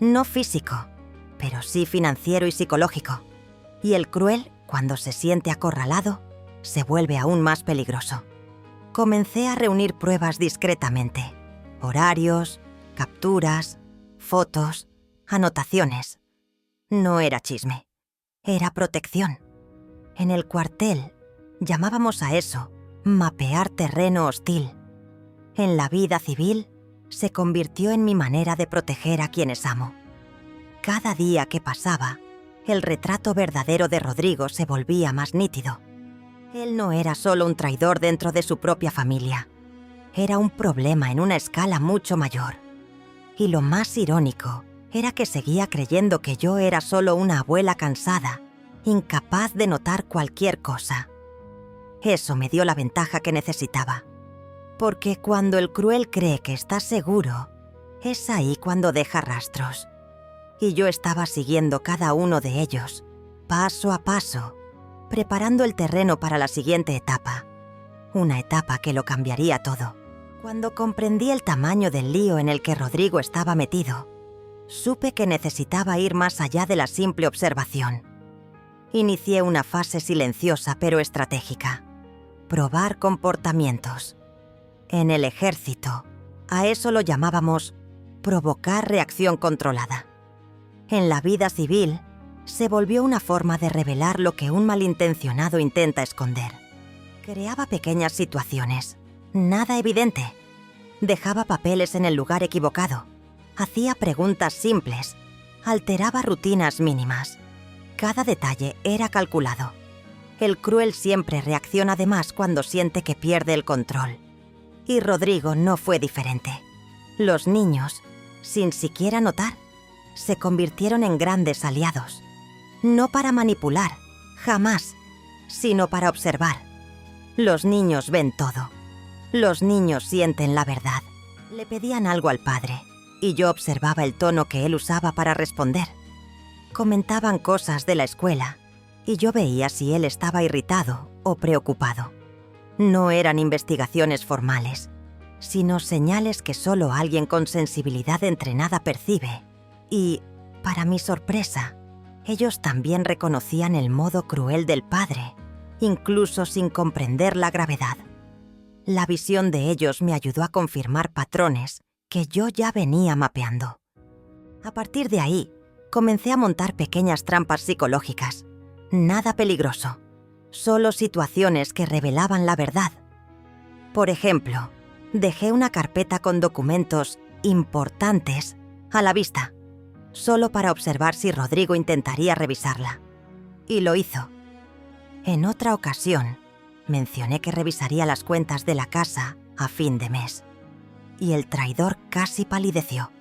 no físico, pero sí financiero y psicológico. Y el cruel, cuando se siente acorralado, se vuelve aún más peligroso. Comencé a reunir pruebas discretamente, horarios, capturas, fotos, anotaciones. No era chisme, era protección. En el cuartel llamábamos a eso mapear terreno hostil. En la vida civil se convirtió en mi manera de proteger a quienes amo. Cada día que pasaba, el retrato verdadero de Rodrigo se volvía más nítido. Él no era solo un traidor dentro de su propia familia. Era un problema en una escala mucho mayor. Y lo más irónico era que seguía creyendo que yo era solo una abuela cansada, incapaz de notar cualquier cosa. Eso me dio la ventaja que necesitaba. Porque cuando el cruel cree que está seguro, es ahí cuando deja rastros. Y yo estaba siguiendo cada uno de ellos, paso a paso, preparando el terreno para la siguiente etapa. Una etapa que lo cambiaría todo. Cuando comprendí el tamaño del lío en el que Rodrigo estaba metido, supe que necesitaba ir más allá de la simple observación. Inicié una fase silenciosa pero estratégica. Probar comportamientos. En el ejército, a eso lo llamábamos provocar reacción controlada. En la vida civil, se volvió una forma de revelar lo que un malintencionado intenta esconder. Creaba pequeñas situaciones, nada evidente. Dejaba papeles en el lugar equivocado. Hacía preguntas simples. Alteraba rutinas mínimas. Cada detalle era calculado. El cruel siempre reacciona de más cuando siente que pierde el control. Y Rodrigo no fue diferente. Los niños, sin siquiera notar, se convirtieron en grandes aliados. No para manipular, jamás, sino para observar. Los niños ven todo. Los niños sienten la verdad. Le pedían algo al padre, y yo observaba el tono que él usaba para responder. Comentaban cosas de la escuela, y yo veía si él estaba irritado o preocupado. No eran investigaciones formales, sino señales que solo alguien con sensibilidad entrenada percibe. Y, para mi sorpresa, ellos también reconocían el modo cruel del padre, incluso sin comprender la gravedad. La visión de ellos me ayudó a confirmar patrones que yo ya venía mapeando. A partir de ahí, comencé a montar pequeñas trampas psicológicas. Nada peligroso, solo situaciones que revelaban la verdad. Por ejemplo, dejé una carpeta con documentos importantes a la vista, solo para observar si Rodrigo intentaría revisarla. Y lo hizo. En otra ocasión, mencioné que revisaría las cuentas de la casa a fin de mes. Y el traidor casi palideció.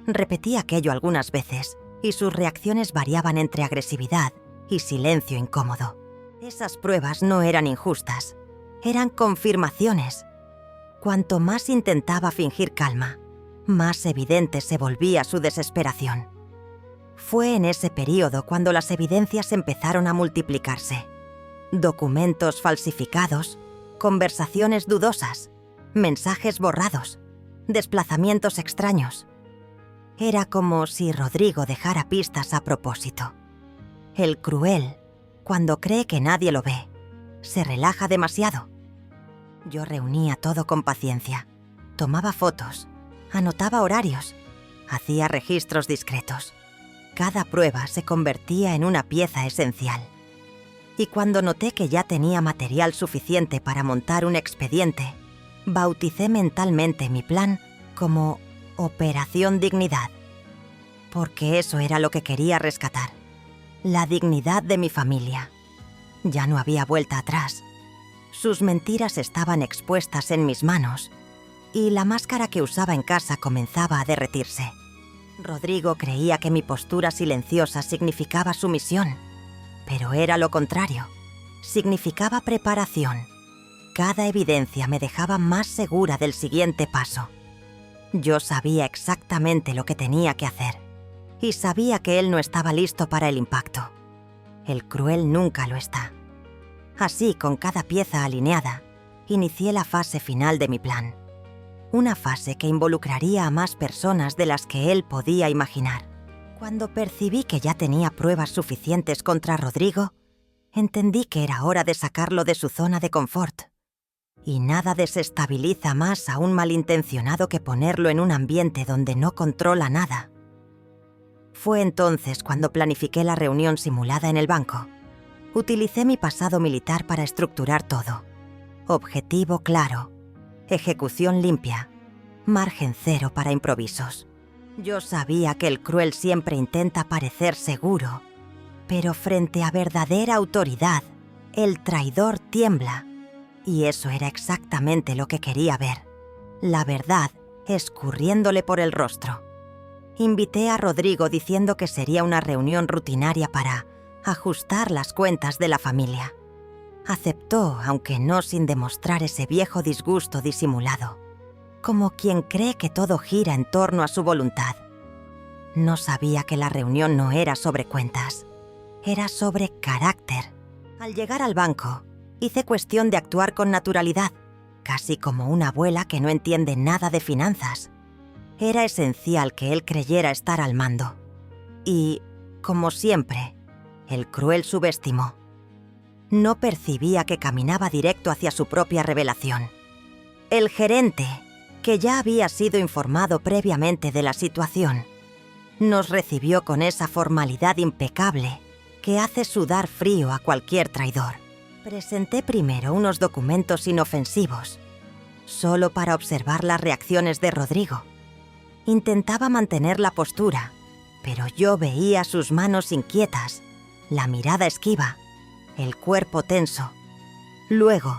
Repetí aquello algunas veces y sus reacciones variaban entre agresividad y silencio incómodo. Esas pruebas no eran injustas, eran confirmaciones. Cuanto más intentaba fingir calma, más evidente se volvía su desesperación. Fue en ese período cuando las evidencias empezaron a multiplicarse. Documentos falsificados, conversaciones dudosas, mensajes borrados, desplazamientos extraños. Era como si Rodrigo dejara pistas a propósito. El cruel, cuando cree que nadie lo ve, se relaja demasiado. Yo reunía todo con paciencia, tomaba fotos, anotaba horarios, hacía registros discretos. Cada prueba se convertía en una pieza esencial. Y cuando noté que ya tenía material suficiente para montar un expediente, bauticé mentalmente mi plan como Operación Dignidad. Porque eso era lo que quería rescatar. La dignidad de mi familia. Ya no había vuelta atrás. Sus mentiras estaban expuestas en mis manos y la máscara que usaba en casa comenzaba a derretirse. Rodrigo creía que mi postura silenciosa significaba sumisión, pero era lo contrario. Significaba preparación. Cada evidencia me dejaba más segura del siguiente paso. Yo sabía exactamente lo que tenía que hacer y sabía que él no estaba listo para el impacto. El cruel nunca lo está. Así, con cada pieza alineada, inicié la fase final de mi plan. Una fase que involucraría a más personas de las que él podía imaginar. Cuando percibí que ya tenía pruebas suficientes contra Rodrigo, entendí que era hora de sacarlo de su zona de confort. Y nada desestabiliza más a un malintencionado que ponerlo en un ambiente donde no controla nada. Fue entonces cuando planifiqué la reunión simulada en el banco. Utilicé mi pasado militar para estructurar todo. Objetivo claro, ejecución limpia, margen cero para improvisos. Yo sabía que el cruel siempre intenta parecer seguro, pero frente a verdadera autoridad, el traidor tiembla. Y eso era exactamente lo que quería ver. La verdad escurriéndole por el rostro. Invité a Rodrigo diciendo que sería una reunión rutinaria para ajustar las cuentas de la familia. Aceptó, aunque no sin demostrar ese viejo disgusto disimulado, como quien cree que todo gira en torno a su voluntad. No sabía que la reunión no era sobre cuentas, era sobre carácter. Al llegar al banco, hice cuestión de actuar con naturalidad, casi como una abuela que no entiende nada de finanzas. Era esencial que él creyera estar al mando. Y, como siempre, el cruel subestimó. No percibía que caminaba directo hacia su propia revelación. El gerente, que ya había sido informado previamente de la situación, nos recibió con esa formalidad impecable que hace sudar frío a cualquier traidor. Presenté primero unos documentos inofensivos, solo para observar las reacciones de Rodrigo. Intentaba mantener la postura, pero yo veía sus manos inquietas, la mirada esquiva, el cuerpo tenso. Luego,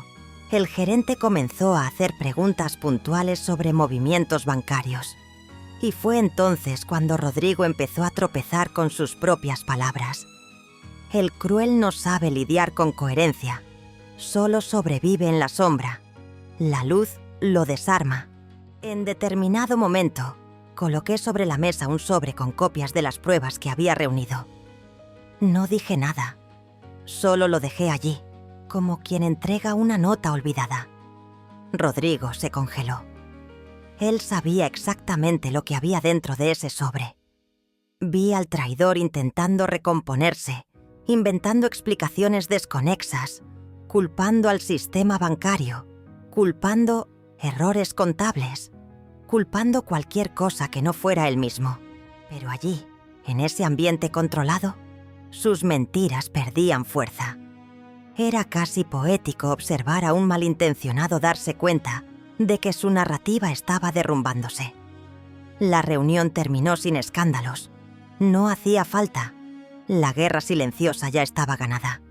el gerente comenzó a hacer preguntas puntuales sobre movimientos bancarios. Y fue entonces cuando Rodrigo empezó a tropezar con sus propias palabras. El cruel no sabe lidiar con coherencia. Solo sobrevive en la sombra. La luz lo desarma. En determinado momento, coloqué sobre la mesa un sobre con copias de las pruebas que había reunido. No dije nada. Solo lo dejé allí, como quien entrega una nota olvidada. Rodrigo se congeló. Él sabía exactamente lo que había dentro de ese sobre. Vi al traidor intentando recomponerse, inventando explicaciones desconexas, culpando al sistema bancario, culpando errores contables, culpando cualquier cosa que no fuera él mismo. Pero allí, en ese ambiente controlado, sus mentiras perdían fuerza. Era casi poético observar a un malintencionado darse cuenta de que su narrativa estaba derrumbándose. La reunión terminó sin escándalos. No hacía falta. La guerra silenciosa ya estaba ganada.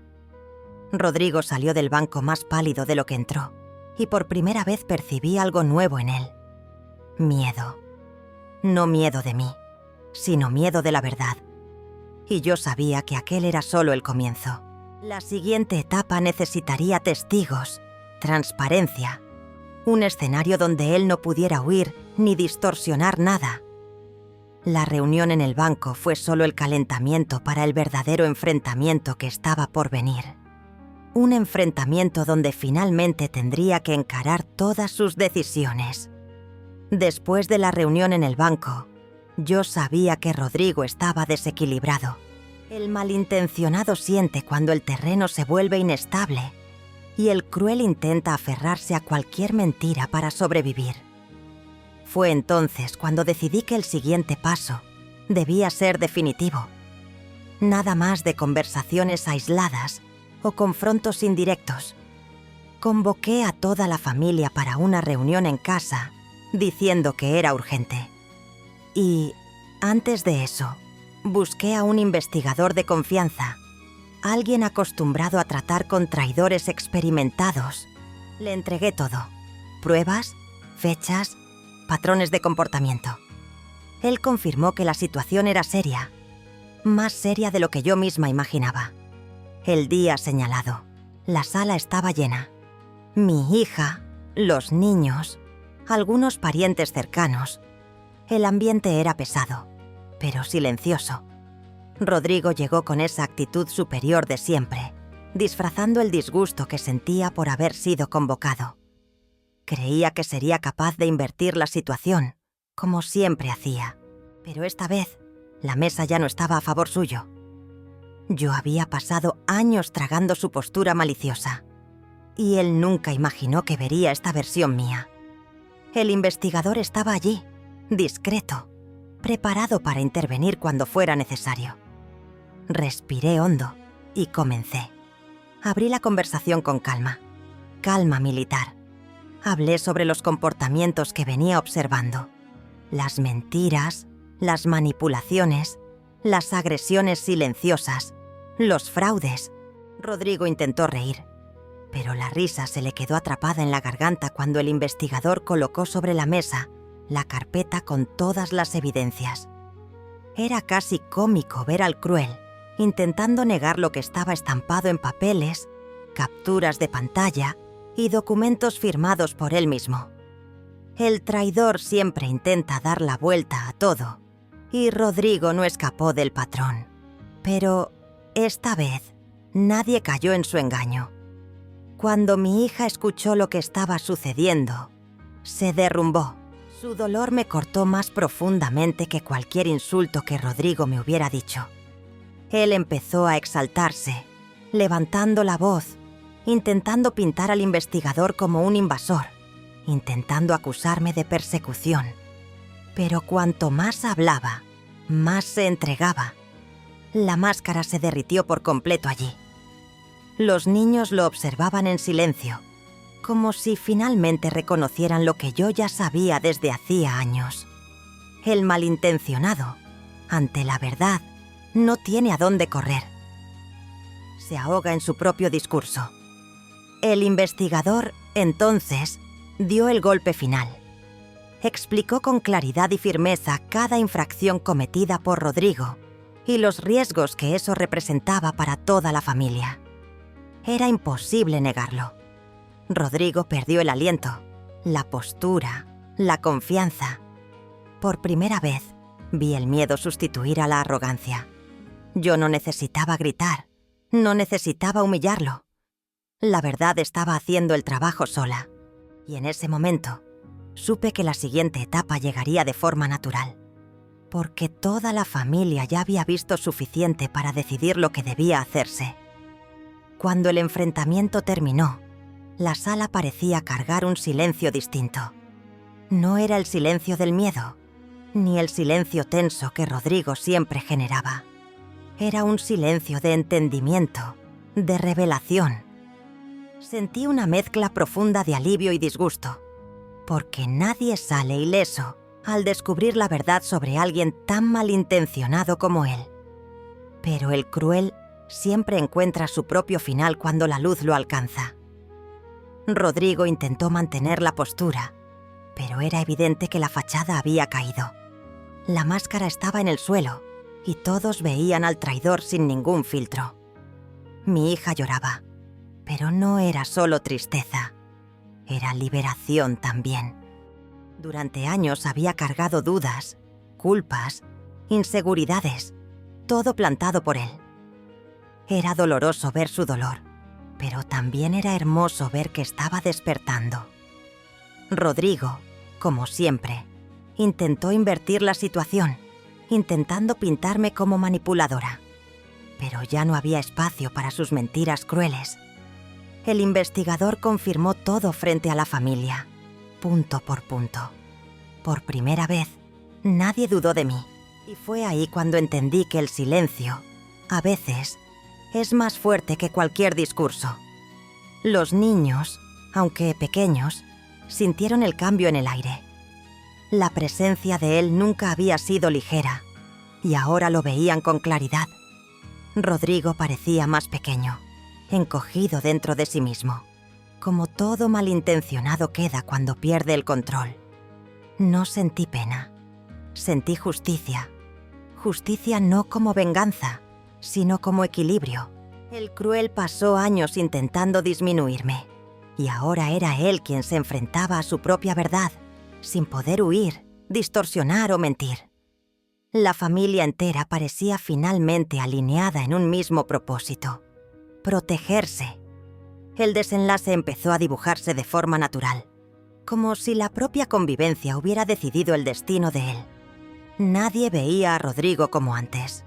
Rodrigo salió del banco más pálido de lo que entró, y por primera vez percibí algo nuevo en él. Miedo. No miedo de mí, sino miedo de la verdad. Y yo sabía que aquel era solo el comienzo. La siguiente etapa necesitaría testigos, transparencia, un escenario donde él no pudiera huir ni distorsionar nada. La reunión en el banco fue solo el calentamiento para el verdadero enfrentamiento que estaba por venir. Un enfrentamiento donde finalmente tendría que encarar todas sus decisiones. Después de la reunión en el banco, yo sabía que Rodrigo estaba desequilibrado. El malintencionado siente cuando el terreno se vuelve inestable y el cruel intenta aferrarse a cualquier mentira para sobrevivir. Fue entonces cuando decidí que el siguiente paso debía ser definitivo. Nada más de conversaciones aisladas o confrontos indirectos. Convoqué a toda la familia para una reunión en casa, diciendo que era urgente. Y, antes de eso, busqué a un investigador de confianza, alguien acostumbrado a tratar con traidores experimentados. Le entregué todo: pruebas, fechas, patrones de comportamiento. Él confirmó que la situación era seria, más seria de lo que yo misma imaginaba. El día señalado, la sala estaba llena. Mi hija, los niños, algunos parientes cercanos. El ambiente era pesado, pero silencioso. Rodrigo llegó con esa actitud superior de siempre, disfrazando el disgusto que sentía por haber sido convocado. Creía que sería capaz de invertir la situación, como siempre hacía, pero esta vez la mesa ya no estaba a favor suyo. Yo había pasado años tragando su postura maliciosa, y él nunca imaginó que vería esta versión mía. El investigador estaba allí, discreto, preparado para intervenir cuando fuera necesario. Respiré hondo y comencé. Abrí la conversación con calma, calma militar. Hablé sobre los comportamientos que venía observando, las mentiras, las manipulaciones, las agresiones silenciosas, los fraudes. Rodrigo intentó reír, pero la risa se le quedó atrapada en la garganta cuando el investigador colocó sobre la mesa la carpeta con todas las evidencias. Era casi cómico ver al cruel intentando negar lo que estaba estampado en papeles, capturas de pantalla y documentos firmados por él mismo. El traidor siempre intenta dar la vuelta a todo, y Rodrigo no escapó del patrón. Pero esta vez nadie cayó en su engaño. Cuando mi hija escuchó lo que estaba sucediendo, se derrumbó. Su dolor me cortó más profundamente que cualquier insulto que Rodrigo me hubiera dicho. Él empezó a exaltarse, levantando la voz, intentando pintar al investigador como un invasor, intentando acusarme de persecución. Pero cuanto más hablaba, más se entregaba. La máscara se derritió por completo allí. Los niños lo observaban en silencio, como si finalmente reconocieran lo que yo ya sabía desde hacía años. El malintencionado, ante la verdad, no tiene a dónde correr. Se ahoga en su propio discurso. El investigador, entonces, dio el golpe final. Explicó con claridad y firmeza cada infracción cometida por Rodrigo y los riesgos que eso representaba para toda la familia. Era imposible negarlo. Rodrigo perdió el aliento, la postura, la confianza. Por primera vez, vi el miedo sustituir a la arrogancia. Yo no necesitaba gritar, no necesitaba humillarlo. La verdad estaba haciendo el trabajo sola, y en ese momento supe que la siguiente etapa llegaría de forma natural, porque toda la familia ya había visto suficiente para decidir lo que debía hacerse. Cuando el enfrentamiento terminó, la sala parecía cargar un silencio distinto. No era el silencio del miedo, ni el silencio tenso que Rodrigo siempre generaba. Era un silencio de entendimiento, de revelación. Sentí una mezcla profunda de alivio y disgusto, porque nadie sale ileso al descubrir la verdad sobre alguien tan malintencionado como él. Pero el cruel siempre encuentra su propio final cuando la luz lo alcanza. Rodrigo intentó mantener la postura, pero era evidente que la fachada había caído. La máscara estaba en el suelo y todos veían al traidor sin ningún filtro. Mi hija lloraba, pero no era solo tristeza, era liberación también. Durante años había cargado dudas, culpas, inseguridades, todo plantado por él. Era doloroso ver su dolor, pero también era hermoso ver que estaba despertando. Rodrigo, como siempre, intentó invertir la situación, intentando pintarme como manipuladora. Pero ya no había espacio para sus mentiras crueles. El investigador confirmó todo frente a la familia, punto por punto. Por primera vez, nadie dudó de mí, y fue ahí cuando entendí que el silencio, a veces, es más fuerte que cualquier discurso. Los niños, aunque pequeños, sintieron el cambio en el aire. La presencia de él nunca había sido ligera, y ahora lo veían con claridad. Rodrigo parecía más pequeño, encogido dentro de sí mismo, como todo malintencionado queda cuando pierde el control. No sentí pena, sentí justicia. Justicia no como venganza, sino como equilibrio. El cruel pasó años intentando disminuirme, y ahora era él quien se enfrentaba a su propia verdad, sin poder huir, distorsionar o mentir. La familia entera parecía finalmente alineada en un mismo propósito: protegerse. El desenlace empezó a dibujarse de forma natural, como si la propia convivencia hubiera decidido el destino de él. Nadie veía a Rodrigo como antes.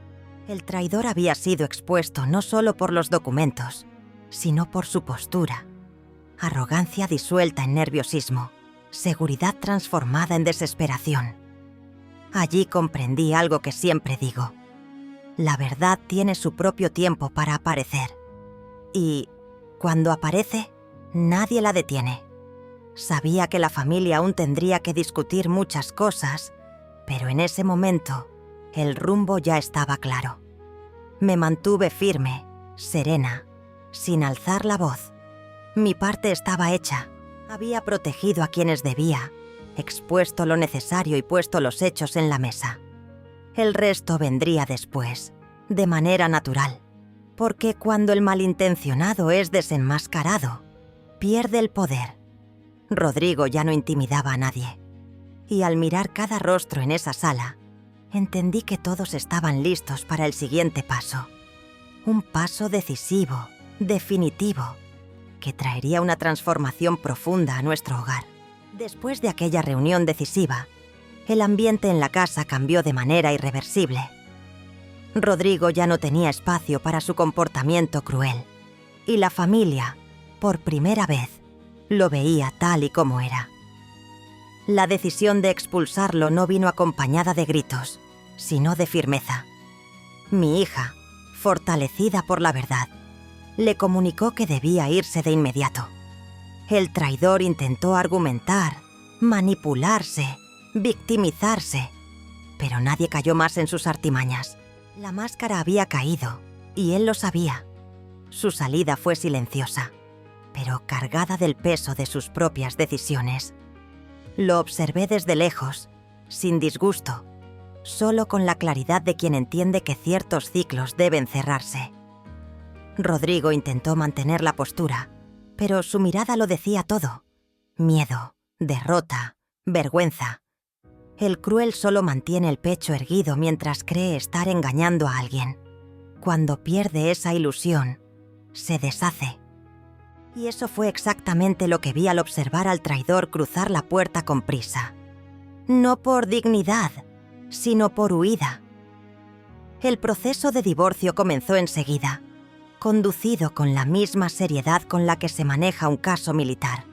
El traidor había sido expuesto no solo por los documentos, sino por su postura. Arrogancia disuelta en nerviosismo, seguridad transformada en desesperación. Allí comprendí algo que siempre digo: la verdad tiene su propio tiempo para aparecer. Y, cuando aparece, nadie la detiene. Sabía que la familia aún tendría que discutir muchas cosas, pero en ese momento, el rumbo ya estaba claro. Me mantuve firme, serena, sin alzar la voz. Mi parte estaba hecha. Había protegido a quienes debía, expuesto lo necesario y puesto los hechos en la mesa. El resto vendría después, de manera natural, porque cuando el malintencionado es desenmascarado, pierde el poder. Rodrigo ya no intimidaba a nadie, y al mirar cada rostro en esa sala, entendí que todos estaban listos para el siguiente paso. Un paso decisivo, definitivo, que traería una transformación profunda a nuestro hogar. Después de aquella reunión decisiva, el ambiente en la casa cambió de manera irreversible. Rodrigo ya no tenía espacio para su comportamiento cruel, y la familia, por primera vez, lo veía tal y como era. La decisión de expulsarlo no vino acompañada de gritos, sino de firmeza. Mi hija, fortalecida por la verdad, le comunicó que debía irse de inmediato. El traidor intentó argumentar, manipularse, victimizarse, pero nadie cayó más en sus artimañas. La máscara había caído, y él lo sabía. Su salida fue silenciosa, pero cargada del peso de sus propias decisiones. Lo observé desde lejos, sin disgusto, solo con la claridad de quien entiende que ciertos ciclos deben cerrarse. Rodrigo intentó mantener la postura, pero su mirada lo decía todo. Miedo, derrota, vergüenza. El cruel solo mantiene el pecho erguido mientras cree estar engañando a alguien. Cuando pierde esa ilusión, se deshace. Y eso fue exactamente lo que vi al observar al traidor cruzar la puerta con prisa. No por dignidad, sino por huida. El proceso de divorcio comenzó enseguida, conducido con la misma seriedad con la que se maneja un caso militar.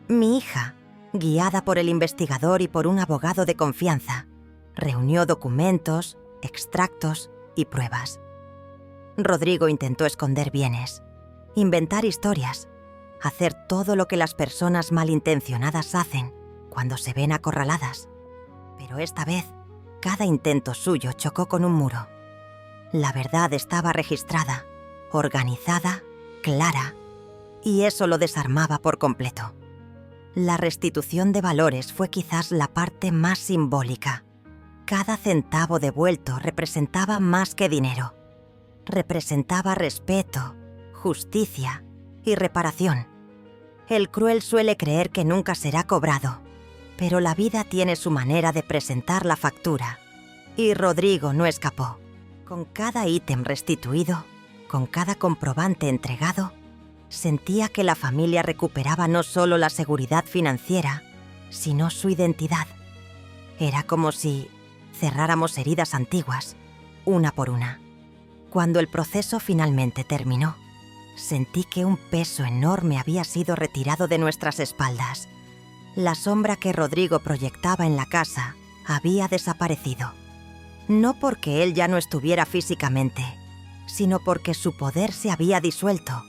Mi hija, guiada por el investigador y por un abogado de confianza, reunió documentos, extractos y pruebas. Rodrigo intentó esconder bienes, inventar historias, hacer todo lo que las personas malintencionadas hacen cuando se ven acorraladas. Pero esta vez, cada intento suyo chocó con un muro. La verdad estaba registrada, organizada, clara, y eso lo desarmaba por completo. La restitución de valores fue quizás la parte más simbólica. Cada centavo devuelto representaba más que dinero. Representaba respeto, justicia y reparación. El cruel suele creer que nunca será cobrado, pero la vida tiene su manera de presentar la factura, y Rodrigo no escapó. Con cada ítem restituido, con cada comprobante entregado, sentía que la familia recuperaba no solo la seguridad financiera, sino su identidad. Era como si cerráramos heridas antiguas, una por una. Cuando el proceso finalmente terminó, sentí que un peso enorme había sido retirado de nuestras espaldas. La sombra que Rodrigo proyectaba en la casa había desaparecido. No porque él ya no estuviera físicamente, sino porque su poder se había disuelto.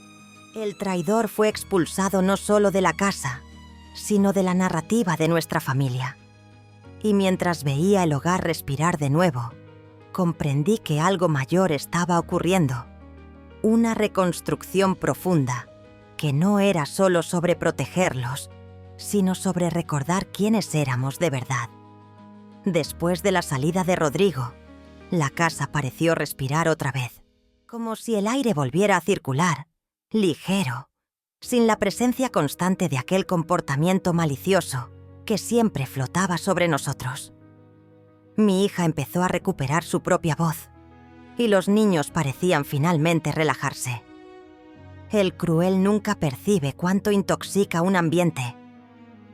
El traidor fue expulsado no solo de la casa, sino de la narrativa de nuestra familia. Y mientras veía el hogar respirar de nuevo, comprendí que algo mayor estaba ocurriendo. Una reconstrucción profunda, que no era solo sobre protegerlos, sino sobre recordar quiénes éramos de verdad. Después de la salida de Rodrigo, la casa pareció respirar otra vez, como si el aire volviera a circular, ligero, sin la presencia constante de aquel comportamiento malicioso que siempre flotaba sobre nosotros. Mi hija empezó a recuperar su propia voz, y los niños parecían finalmente relajarse. El cruel nunca percibe cuánto intoxica un ambiente.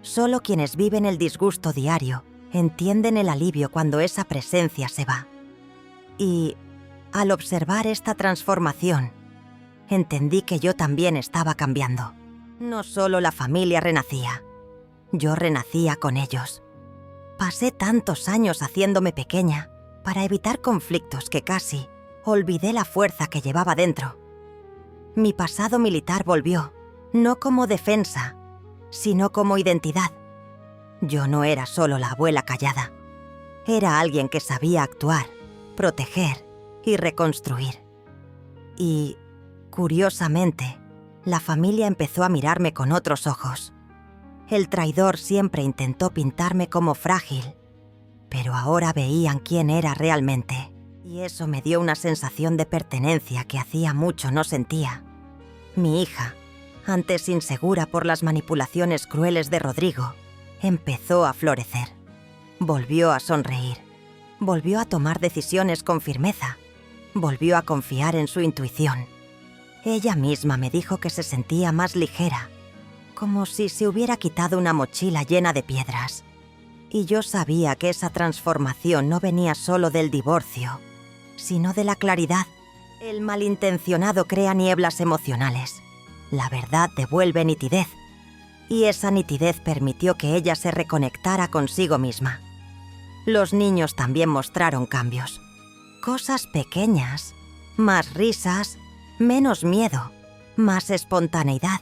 Solo quienes viven el disgusto diario entienden el alivio cuando esa presencia se va. Y, al observar esta transformación, entendí que yo también estaba cambiando. No solo la familia renacía, yo renacía con ellos. Pasé tantos años haciéndome pequeña para evitar conflictos que casi olvidé la fuerza que llevaba dentro. Mi pasado militar volvió, no como defensa, sino como identidad. Yo no era solo la abuela callada. Era alguien que sabía actuar, proteger y reconstruir. Y, curiosamente, la familia empezó a mirarme con otros ojos. El traidor siempre intentó pintarme como frágil, pero ahora veían quién era realmente, y eso me dio una sensación de pertenencia que hacía mucho no sentía. Mi hija, antes insegura por las manipulaciones crueles de Rodrigo, empezó a florecer. Volvió a sonreír, volvió a tomar decisiones con firmeza, volvió a confiar en su intuición. Ella misma me dijo que se sentía más ligera, como si se hubiera quitado una mochila llena de piedras. Y yo sabía que esa transformación no venía solo del divorcio, sino de la claridad. El malintencionado crea nieblas emocionales. La verdad devuelve nitidez. y esa nitidez permitió que ella se reconectara consigo misma. Los niños también mostraron cambios. Cosas pequeñas, más risas, menos miedo, más espontaneidad.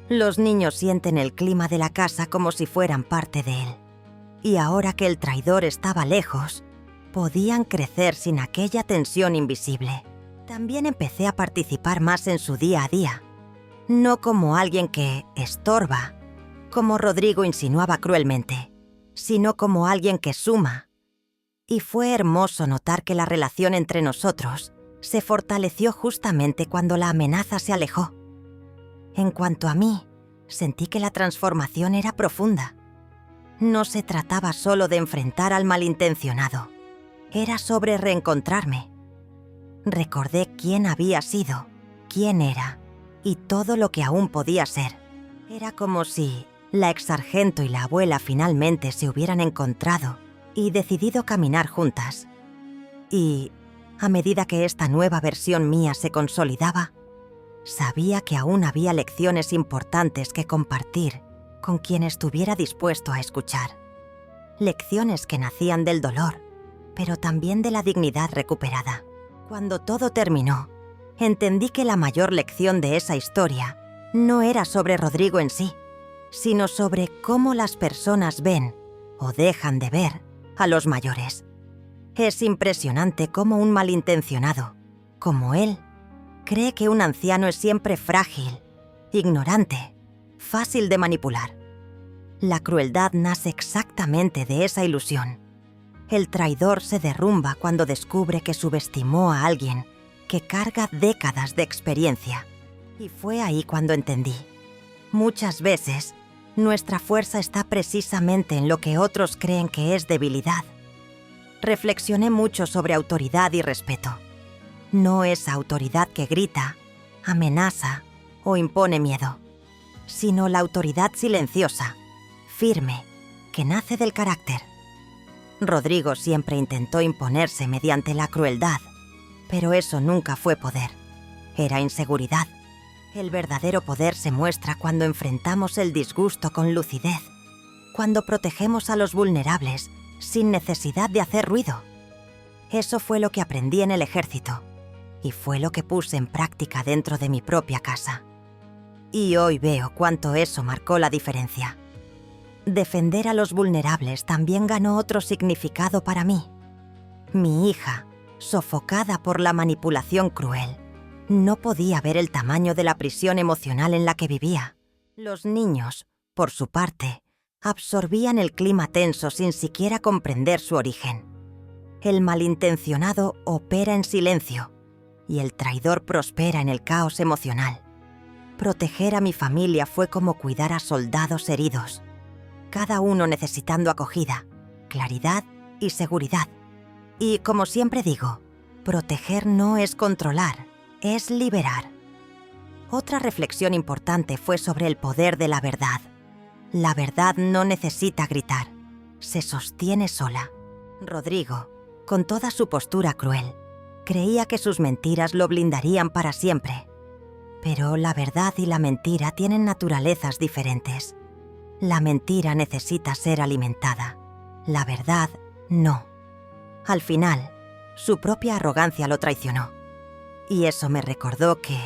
Los niños sienten el clima de la casa como si fueran parte de él. Y ahora que el traidor estaba lejos, podían crecer sin aquella tensión invisible. También empecé a participar más en su día a día. No como alguien que estorba, como Rodrigo insinuaba cruelmente, sino como alguien que suma. Y fue hermoso notar que la relación entre nosotros se fortaleció justamente cuando la amenaza se alejó. En cuanto a mí, sentí que la transformación era profunda. No se trataba solo de enfrentar al malintencionado, era sobre reencontrarme. Recordé quién había sido, quién era y todo lo que aún podía ser. Era como si la exsargento y la abuela finalmente se hubieran encontrado y decidido caminar juntas. Y, a medida que esta nueva versión mía se consolidaba, sabía que aún había lecciones importantes que compartir con quien estuviera dispuesto a escuchar. Lecciones que nacían del dolor, pero también de la dignidad recuperada. Cuando todo terminó, entendí que la mayor lección de esa historia no era sobre Rodrigo en sí, sino sobre cómo las personas ven o dejan de ver a los mayores. Es impresionante cómo un malintencionado, como él, cree que un anciano es siempre frágil, ignorante, fácil de manipular. La crueldad nace exactamente de esa ilusión. El traidor se derrumba cuando descubre que subestimó a alguien que carga décadas de experiencia. Y fue ahí cuando entendí. Muchas veces, nuestra fuerza está precisamente en lo que otros creen que es debilidad. Reflexioné mucho sobre autoridad y respeto. No esa autoridad que grita, amenaza o impone miedo, sino la autoridad silenciosa, firme, que nace del carácter. Rodrigo siempre intentó imponerse mediante la crueldad, pero eso nunca fue poder. Era inseguridad. El verdadero poder se muestra cuando enfrentamos el disgusto con lucidez, cuando protegemos a los vulnerables sin necesidad de hacer ruido. Eso fue lo que aprendí en el ejército y fue lo que puse en práctica dentro de mi propia casa. Y hoy veo cuánto eso marcó la diferencia. Defender a los vulnerables también ganó otro significado para mí. Mi hija, sofocada por la manipulación cruel, no podía ver el tamaño de la prisión emocional en la que vivía. Los niños, por su parte, absorbían el clima tenso sin siquiera comprender su origen. El malintencionado opera en silencio y el traidor prospera en el caos emocional. Proteger a mi familia fue como cuidar a soldados heridos, cada uno necesitando acogida, claridad y seguridad. Y como siempre digo, proteger no es controlar, es liberar. Otra reflexión importante fue sobre el poder de la verdad. La verdad no necesita gritar, se sostiene sola. Rodrigo, con toda su postura cruel, creía que sus mentiras lo blindarían para siempre. Pero la verdad y la mentira tienen naturalezas diferentes. La mentira necesita ser alimentada, la verdad no. Al final, su propia arrogancia lo traicionó. Y eso me recordó que,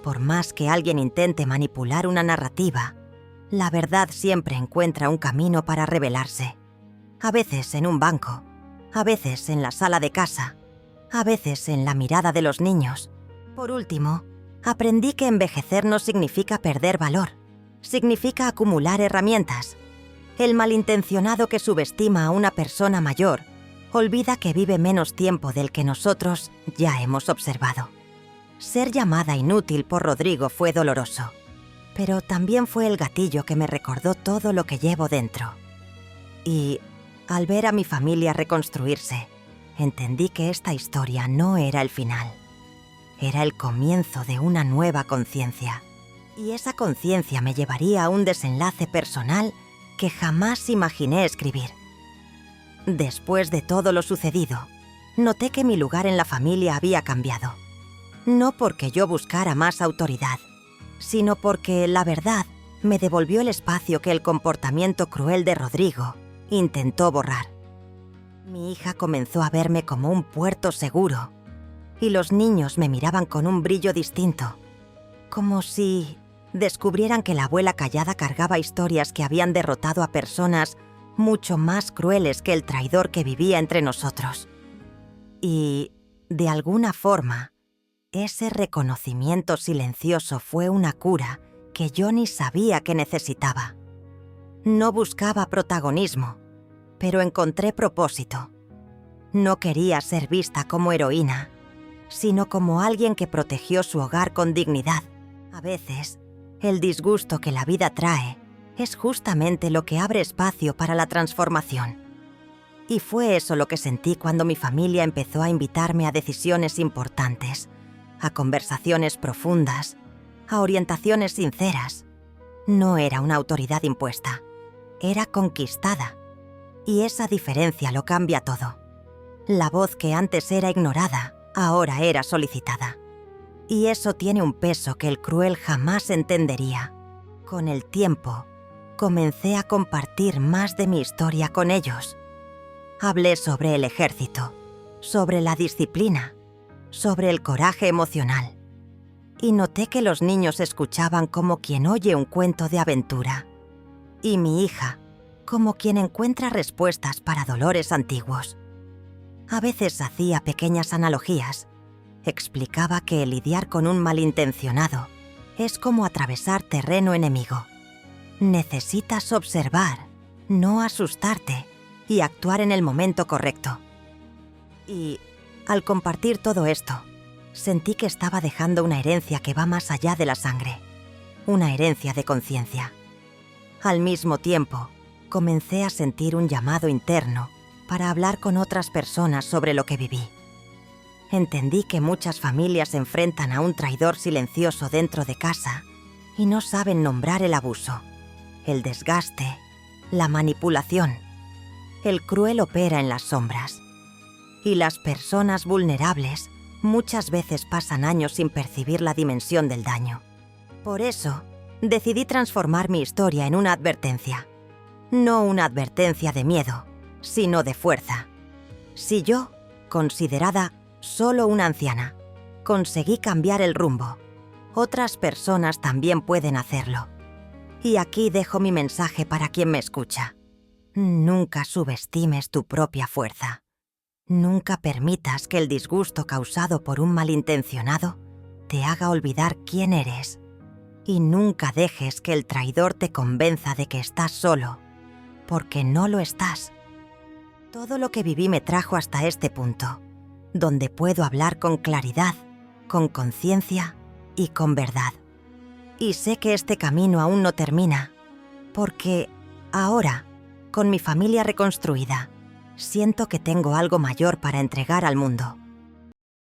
por más que alguien intente manipular una narrativa, la verdad siempre encuentra un camino para revelarse. A veces en un banco, a veces en la sala de casa, a veces en la mirada de los niños. Por último, aprendí que envejecer no significa perder valor, significa acumular herramientas. El malintencionado que subestima a una persona mayor olvida que vive menos tiempo del que nosotros ya hemos observado. Ser llamada inútil por Rodrigo fue doloroso, pero también fue el gatillo que me recordó todo lo que llevo dentro. Y, al ver a mi familia reconstruirse, entendí que esta historia no era el final. Era el comienzo de una nueva conciencia. Y esa conciencia me llevaría a un desenlace personal que jamás imaginé escribir. Después de todo lo sucedido, noté que mi lugar en la familia había cambiado. No porque yo buscara más autoridad, sino porque la verdad me devolvió el espacio que el comportamiento cruel de Rodrigo intentó borrar. Mi hija comenzó a verme como un puerto seguro y los niños me miraban con un brillo distinto, como si descubrieran que la abuela callada cargaba historias que habían derrotado a personas mucho más crueles que el traidor que vivía entre nosotros. Y, de alguna forma, ese reconocimiento silencioso fue una cura que yo ni sabía que necesitaba. No buscaba protagonismo, pero encontré propósito. No quería ser vista como heroína, sino como alguien que protegió su hogar con dignidad. A veces, el disgusto que la vida trae es justamente lo que abre espacio para la transformación. Y fue eso lo que sentí cuando mi familia empezó a invitarme a decisiones importantes, a conversaciones profundas, a orientaciones sinceras. No era una autoridad impuesta, era conquistada. Y esa diferencia lo cambia todo. La voz que antes era ignorada, ahora era solicitada. Y eso tiene un peso que el cruel jamás entendería. Con el tiempo, comencé a compartir más de mi historia con ellos. Hablé sobre el ejército, sobre la disciplina, sobre el coraje emocional. Y noté que los niños escuchaban como quien oye un cuento de aventura. Y mi hija, como quien encuentra respuestas para dolores antiguos. A veces hacía pequeñas analogías. Explicaba que lidiar con un malintencionado es como atravesar terreno enemigo. Necesitas observar, no asustarte y actuar en el momento correcto. Y, al compartir todo esto, sentí que estaba dejando una herencia que va más allá de la sangre, una herencia de conciencia. Al mismo tiempo, comencé a sentir un llamado interno para hablar con otras personas sobre lo que viví. Entendí que muchas familias se enfrentan a un traidor silencioso dentro de casa y no saben nombrar el abuso, el desgaste, la manipulación. El cruel opera en las sombras. Y las personas vulnerables muchas veces pasan años sin percibir la dimensión del daño. Por eso, decidí transformar mi historia en una advertencia. No una advertencia de miedo, sino de fuerza. Si yo, considerada solo una anciana, conseguí cambiar el rumbo, otras personas también pueden hacerlo. Y aquí dejo mi mensaje para quien me escucha. Nunca subestimes tu propia fuerza. Nunca permitas que el disgusto causado por un malintencionado te haga olvidar quién eres. Y nunca dejes que el traidor te convenza de que estás solo, porque no lo estás. Todo lo que viví me trajo hasta este punto, donde puedo hablar con claridad, con conciencia y con verdad. Y sé que este camino aún no termina, porque ahora, con mi familia reconstruida, siento que tengo algo mayor para entregar al mundo.